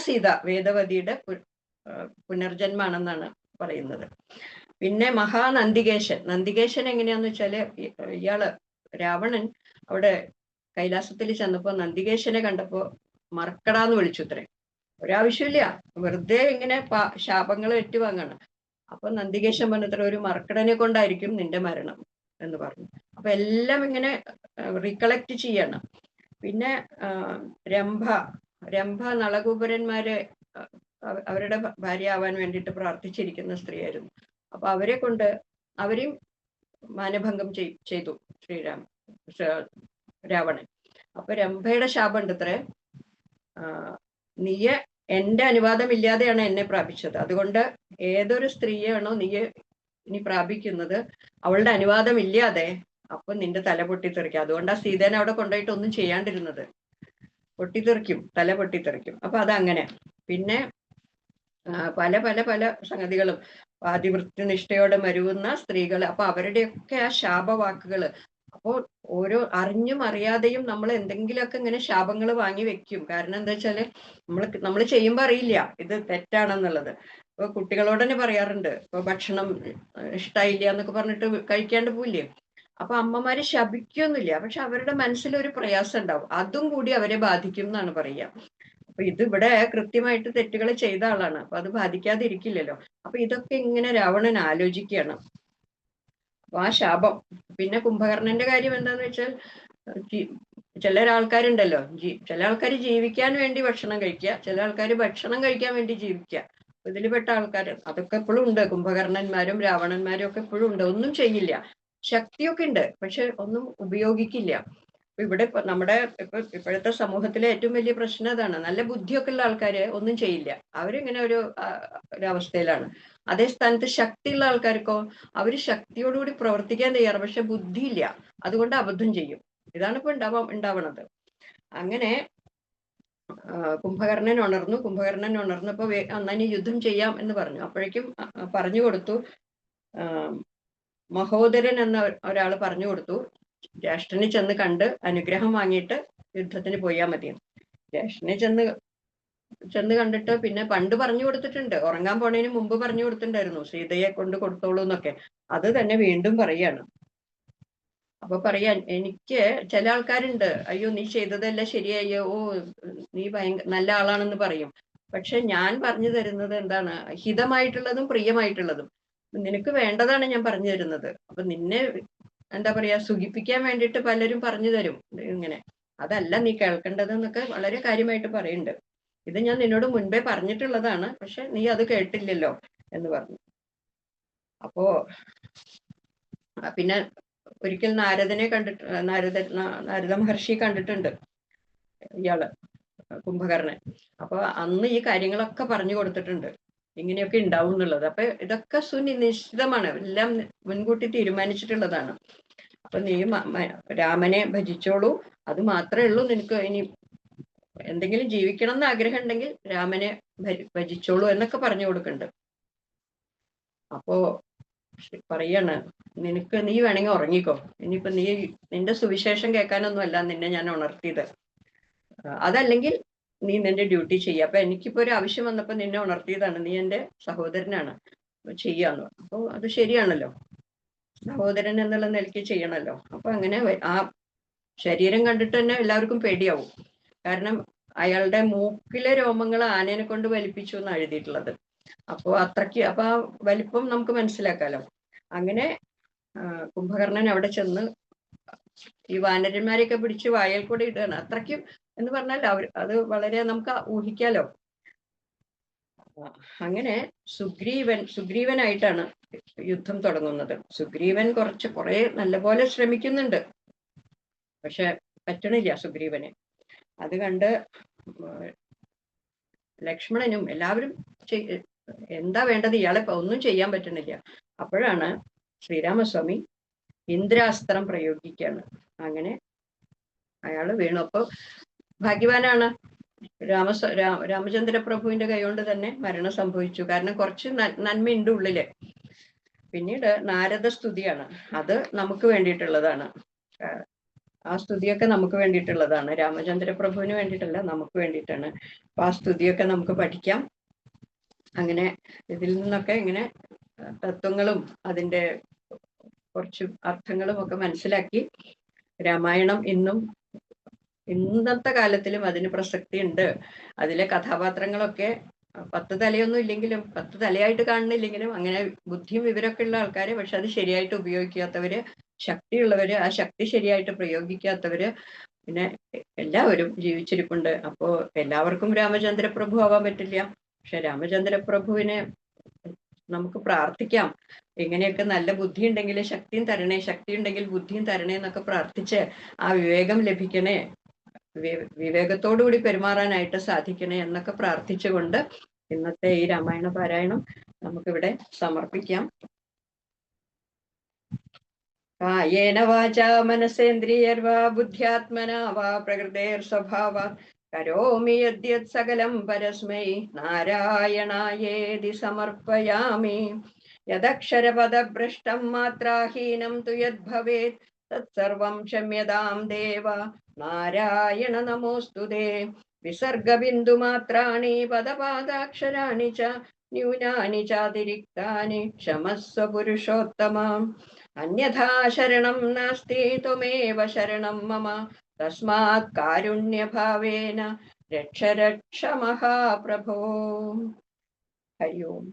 സീത വേദവതിയുടെ പുനർജന്മാണെന്നാണ് പറയുന്നത്. പിന്നെ നന്ദികേശൻ എങ്ങനെയാന്ന് വെച്ചാല്, രാവണൻ അവിടെ കൈലാസത്തിൽ ചെന്നപ്പോ നന്ദികേശനെ കണ്ടപ്പോ മറക്കടാന്ന് വിളിച്ചു അത്രേ. ഒരാവശ്യമില്ല, വെറുതെ ഇങ്ങനെ ശാപങ്ങൾ ഏറ്റുവാങ്ങാണ്. അപ്പൊ നന്ദികേശൻ പറഞ്ഞത്ര, ഒരു മറക്കടനെ കൊണ്ടായിരിക്കും നിന്റെ മരണം എന്ന് പറഞ്ഞു. അപ്പൊ എല്ലാം ഇങ്ങനെ റീകളക്ട് ചെയ്യണം. പിന്നെ രംഭ നളകൂപരന്മാരെ അവരുടെ ഭാര്യ ആവാൻ വേണ്ടിയിട്ട് പ്രാർത്ഥിച്ചിരിക്കുന്ന സ്ത്രീയായിരുന്നു. അപ്പൊ അവരെയും മാനഭംഗം ചെയ്തു രാവണൻ. അപ്പൊ രംഭയുടെ ശാപം ഉണ്ട് അത്രേ, നീയെ എന്റെ അനുവാദം ഇല്ലാതെയാണ് എന്നെ പ്രാപിച്ചത്, അതുകൊണ്ട് ഏതൊരു സ്ത്രീയാണോ നീ പ്രാപിക്കുന്നത് അവളുടെ അനുവാദം ഇല്ലാതെ, അപ്പൊ നിന്റെ തല പൊട്ടിത്തെറിക്കും. അതുകൊണ്ട് ആ സീതേനെ അവിടെ കൊണ്ടുപോയിട്ട് ഒന്നും ചെയ്യാണ്ടിരുന്നത്, തല പൊട്ടിത്തെറിക്കും. അപ്പൊ അതങ്ങനെ. പിന്നെ പല പല പല സംഗതികളും, പാതിവൃത്യനിഷ്ഠയോടെ മരുവുന്ന സ്ത്രീകൾ, അപ്പൊ അവരുടെയൊക്കെ ആ ശാപവാക്കുകള്. അപ്പോൾ ഓരോ അറിഞ്ഞും അറിയാതെയും നമ്മൾ എന്തെങ്കിലുമൊക്കെ ഇങ്ങനെ ശാപങ്ങൾ വാങ്ങി വെക്കും. കാരണം എന്താ വെച്ചാല് നമ്മൾ ചെയ്യുമ്പോ അറിയില്ല ഇത് തെറ്റാണെന്നുള്ളത്. ഇപ്പൊ കുട്ടികളോട് തന്നെ പറയാറുണ്ട്, ഇപ്പൊ ഭക്ഷണം ഇഷ്ടായില്ല എന്നൊക്കെ പറഞ്ഞിട്ട് കഴിക്കാണ്ട് പോയില്ലേ, അപ്പൊ അമ്മമാര് ശപിക്കൊന്നുമില്ല, പക്ഷെ അവരുടെ മനസ്സിലൊരു പ്രയാസം ഉണ്ടാവും, അതും കൂടി അവരെ ബാധിക്കും എന്നാണ് പറയുക. അപ്പൊ ഇതിവിടെ കൃത്യമായിട്ട് തെറ്റുകൾ ചെയ്ത ആളാണ്, അപ്പൊ അത് ബാധിക്കാതിരിക്കില്ലല്ലോ. അപ്പൊ ഇതൊക്കെ ഇങ്ങനെ രാവണൻ ആലോചിക്കുകയാണ്. അപ്പൊ ആ ശാപം. പിന്നെ കുംഭകർണന്റെ കാര്യം എന്താന്ന് വെച്ചാൽ, ചില ആൾക്കാരുണ്ടല്ലോ, ചില ആൾക്കാർ ജീവിക്കാൻ വേണ്ടി ഭക്ഷണം കഴിക്കുക, ചില ആൾക്കാർ ഭക്ഷണം കഴിക്കാൻ വേണ്ടി ജീവിക്കുക. ഇതിൽപ്പെട്ട ആൾക്കാർ അതൊക്കെ എപ്പോഴും ഉണ്ട്, കുംഭകർണന്മാരും രാവണന്മാരും ഒക്കെ എപ്പോഴും ഉണ്ട്. ഒന്നും ചെയ്യില്ല, ശക്തിയൊക്കെ ഉണ്ട്, പക്ഷെ ഒന്നും ഉപയോഗിക്കില്ല. ഇവിടെ ഇപ്പോഴത്തെ സമൂഹത്തിലെ ഏറ്റവും വലിയ പ്രശ്നം അതാണ്. നല്ല ബുദ്ധിയൊക്കെ ഉള്ള ആൾക്കാര് ഒന്നും ചെയ്യില്ല, അവരിങ്ങനെ ഒരവസ്ഥയിലാണ്. അതേ സ്ഥാനത്ത് ശക്തിയുള്ള ആൾക്കാർക്കോ, അവര് ശക്തിയോടുകൂടി പ്രവർത്തിക്കാൻ തയ്യാറ്, പക്ഷെ ബുദ്ധിയില്ല, അതുകൊണ്ട് അബദ്ധം ചെയ്യും. ഇതാണ് ഇപ്പൊ ഉണ്ടാവണത്. അങ്ങനെ കുംഭകർണൻ ഉണർന്നപ്പോ അന്നനി യുദ്ധം ചെയ്യാം എന്ന് പറഞ്ഞു. അപ്പോഴേക്കും പറഞ്ഞു കൊടുത്തു, മഹോദരൻ എന്ന ഒരാൾ പറഞ്ഞു കൊടുത്തു, ജ്യേഷ്ഠനെ ചെന്ന് കണ്ട് അനുഗ്രഹം വാങ്ങിയിട്ട് യുദ്ധത്തിന് പോയാൽ മതി. ജ്യേഷ്ഠനെ ചെന്ന് കണ്ടിട്ട് പിന്നെ പണ്ട് പറഞ്ഞു കൊടുത്തിട്ടുണ്ട്, ഉറങ്ങാൻ പോണതിന് മുമ്പ് പറഞ്ഞു കൊടുത്തിട്ടുണ്ടായിരുന്നു സീതയെ കൊണ്ട് കൊടുത്തോളൂ എന്നൊക്കെ. അത് തന്നെ വീണ്ടും പറയാണ്. അപ്പൊ പറയാൻ, എനിക്ക് ചില ആൾക്കാരുണ്ട്, അയ്യോ നീ ചെയ്തതെല്ലാം ശരിയായോ, ഓ നീ നല്ല ആളാണെന്ന് പറയും. പക്ഷെ ഞാൻ പറഞ്ഞു തരുന്നത് എന്താണ്, ഹിതമായിട്ടുള്ളതും പ്രിയമായിട്ടുള്ളതും നിനക്ക് വേണ്ടതാണ് ഞാൻ പറഞ്ഞു തരുന്നത്. അപ്പൊ നിന്നെ എന്താ പറയാ സുഖിപ്പിക്കാൻ വേണ്ടിയിട്ട് പലരും പറഞ്ഞു തരും ഇങ്ങനെ, അതല്ല നീ കേൾക്കേണ്ടത് എന്നൊക്കെ വളരെ കാര്യമായിട്ട് പറയുന്നുണ്ട്. ഇത് ഞാൻ നിന്നോട് മുൻപേ പറഞ്ഞിട്ടുള്ളതാണ്, പക്ഷെ നീ അത് കേട്ടില്ലല്ലോ എന്ന് പറഞ്ഞു. അപ്പോ പിന്നെ ഒരിക്കൽ നാരദനെ കണ്ടിട്ട്, നാരദ മഹർഷി കണ്ടിട്ടുണ്ട് ഇയാള് കുംഭകർണൻ. അപ്പൊ അന്ന് ഈ കാര്യങ്ങളൊക്കെ പറഞ്ഞു കൊടുത്തിട്ടുണ്ട്, ഇങ്ങനെയൊക്കെ ഉണ്ടാവും എന്നുള്ളത്. അപ്പൊ ഇതൊക്കെ സുനിശ്ചിതമാണ്, എല്ലാം മുൻകൂട്ടി തീരുമാനിച്ചിട്ടുള്ളതാണ്. അപ്പൊ നീ രാമനെ ഭജിച്ചോളൂ, അത് മാത്രമേ ഉള്ളൂ നിനക്ക്. ഇനി എന്തെങ്കിലും ജീവിക്കണം എന്ന് ആഗ്രഹം ഉണ്ടെങ്കിൽ രാമനെ ഭജിച്ചോളൂ എന്നൊക്കെ പറഞ്ഞു കൊടുക്കുന്നുണ്ട്. അപ്പോ പറയാണ്, നിനക്ക് നീ വേണമെങ്കിൽ ഉറങ്ങിക്കോ, ഇനിയിപ്പോ നിന്റെ സുവിശേഷം കേൾക്കാനൊന്നും അല്ല നിന്നെ ഞാൻ ഉണർത്തിയത്, അതല്ലെങ്കിൽ നീ നിന്റെ ഡ്യൂട്ടി ചെയ്യുക. അപ്പൊ എനിക്കിപ്പോ ഒരു ആവശ്യം വന്നപ്പോ നിന്നെ ഉണർത്തിയതാണ്, നീ എന്റെ സഹോദരനാണ്, ചെയ്യാന്ന്. അപ്പൊ അത് ശരിയാണല്ലോ, സഹോദരൻ എന്നുള്ള നിലയ്ക്ക് ചെയ്യണല്ലോ. അപ്പൊ അങ്ങനെ ആ ശരീരം കണ്ടിട്ട് തന്നെ എല്ലാവർക്കും പേടിയാവും. കാരണം അയാളുടെ മൂക്കിലെ രോമങ്ങൾ ആനേനെ കൊണ്ട് വലിപ്പിച്ചു എന്നാണ് എഴുതിയിട്ടുള്ളത്. അപ്പോ അത്രയ്ക്ക്, അപ്പൊ ആ വലിപ്പം നമുക്ക് മനസ്സിലാക്കാലോ. അങ്ങനെ കുംഭകർണൻ അവിടെ ചെന്ന് ഈ വാനരന്മാരെയൊക്കെ പിടിച്ച് വായൽ കൂടെ ഇടുകയാണ്. അത്രയ്ക്കും എന്ന് പറഞ്ഞാൽ അത് വളരെ നമുക്ക് ഊഹിക്കാലോ. അങ്ങനെ സുഗ്രീവനായിട്ടാണ് യുദ്ധം തുടങ്ങുന്നത്. സുഗ്രീവൻ കുറെ നല്ലപോലെ ശ്രമിക്കുന്നുണ്ട്, പക്ഷെ പറ്റണില്ല സുഗ്രീവന്. അത് കണ്ട് ലക്ഷ്മണനും എല്ലാവരും എന്താ വേണ്ടത്, ഇയാളെ ഒന്നും ചെയ്യാൻ പറ്റണില്ല. അപ്പോഴാണ് ശ്രീരാമസ്വാമി ഇന്ദ്രാസ്ത്രം പ്രയോഗിക്കുകയാണ്. അങ്ങനെ അയാള് വീണു. അപ്പൊ ഭാഗ്യവാനാണ്, രാമചന്ദ്ര പ്രഭുവിന്റെ കൈകൊണ്ട് തന്നെ മരണം സംഭവിച്ചു. കാരണം കുറച്ച് നന്മയുണ്ട് ഉള്ളില്. പിന്നീട് നാരദ സ്തുതിയാണ്, അത് നമുക്ക് വേണ്ടിയിട്ടുള്ളതാണ്. ആ സ്തുതിയൊക്കെ നമുക്ക് വേണ്ടിയിട്ടുള്ളതാണ്, രാമചന്ദ്ര പ്രഭുവിന് വേണ്ടിയിട്ടല്ല, നമുക്ക് വേണ്ടിയിട്ടാണ്. അപ്പൊ ആ സ്തുതിയൊക്കെ നമുക്ക് പഠിക്കാം. അങ്ങനെ ഇതിൽ നിന്നൊക്കെ ഇങ്ങനെ തത്വങ്ങളും അതിൻ്റെ കുറച്ച് അർത്ഥങ്ങളും ഒക്കെ മനസ്സിലാക്കി രാമായണം ഇന്നത്തെ കാലത്തിലും അതിന് പ്രസക്തി ഉണ്ട്. അതിലെ കഥാപാത്രങ്ങളൊക്കെ 10 തലയൊന്നും ഇല്ലെങ്കിലും, 10 തലയായിട്ട് കാണുന്നില്ലെങ്കിലും, അങ്ങനെ ബുദ്ധിയും വിവരമൊക്കെ ഉള്ള ആൾക്കാര്, പക്ഷെ അത് ശരിയായിട്ട് ഉപയോഗിക്കാത്തവര്, ശക്തിയുള്ളവര്, ആ ശക്തി ശരിയായിട്ട് പ്രയോഗിക്കാത്തവര്, പിന്നെ എല്ലാവരും ജീവിച്ചിരിപ്പുണ്ട്. അപ്പോ എല്ലാവർക്കും രാമചന്ദ്ര പ്രഭു ആവാൻ പറ്റില്ല, പക്ഷെ രാമചന്ദ്ര പ്രഭുവിനെ നമുക്ക് പ്രാർത്ഥിക്കാം. ഇങ്ങനെയൊക്കെ നല്ല ബുദ്ധി ഉണ്ടെങ്കിൽ ശക്തിയും തരണേ, ശക്തി ഉണ്ടെങ്കിൽ ബുദ്ധിയും തരണേ എന്നൊക്കെ പ്രാർത്ഥിച്ച് ആ വിവേകം ലഭിക്കണേ, വിവേകത്തോടുകൂടി പെരുമാറാനായിട്ട് സാധിക്കണേ എന്നൊക്കെ പ്രാർത്ഥിച്ചുകൊണ്ട് ഇന്നത്തെ ഈ രാമായണ പാരായണം നമുക്കിവിടെ സമർപ്പിക്കാം. കായേന വാചാ മനസേന്ദ്രിയർവാ ബുദ്ധ്യാത്മനാ വാ പ്രകൃതേർസ്വഭാവാത് കരോമി യദ്യത് സകലം പരസ്മൈ നാരായണായേതി സമർപ്പയാമി. യദക്ഷരപദഭ്രഷ്ടം മാത്രാഹീനം തു യദ്ഭവേത് തത്സർവം ക്ഷമ്യതാം ദേവ നാരായണ നമോസ്തുതേ. വിസർഗബിന്ദുമാത്രാണി പദപാദാക്ഷരാണി ച ന്യൂനാനി ചാതിരിക്താനി ക്ഷമസ്വ പുരുഷോത്തമാം. അന്യഥാ ശരണം നാസ്തി ത്വമേവ ശരണം മമ തസ്മാത് കാരുണ്യഭാവേന രക്ഷ രക്ഷ മഹാപ്രഭോ. ഹരി ഓം.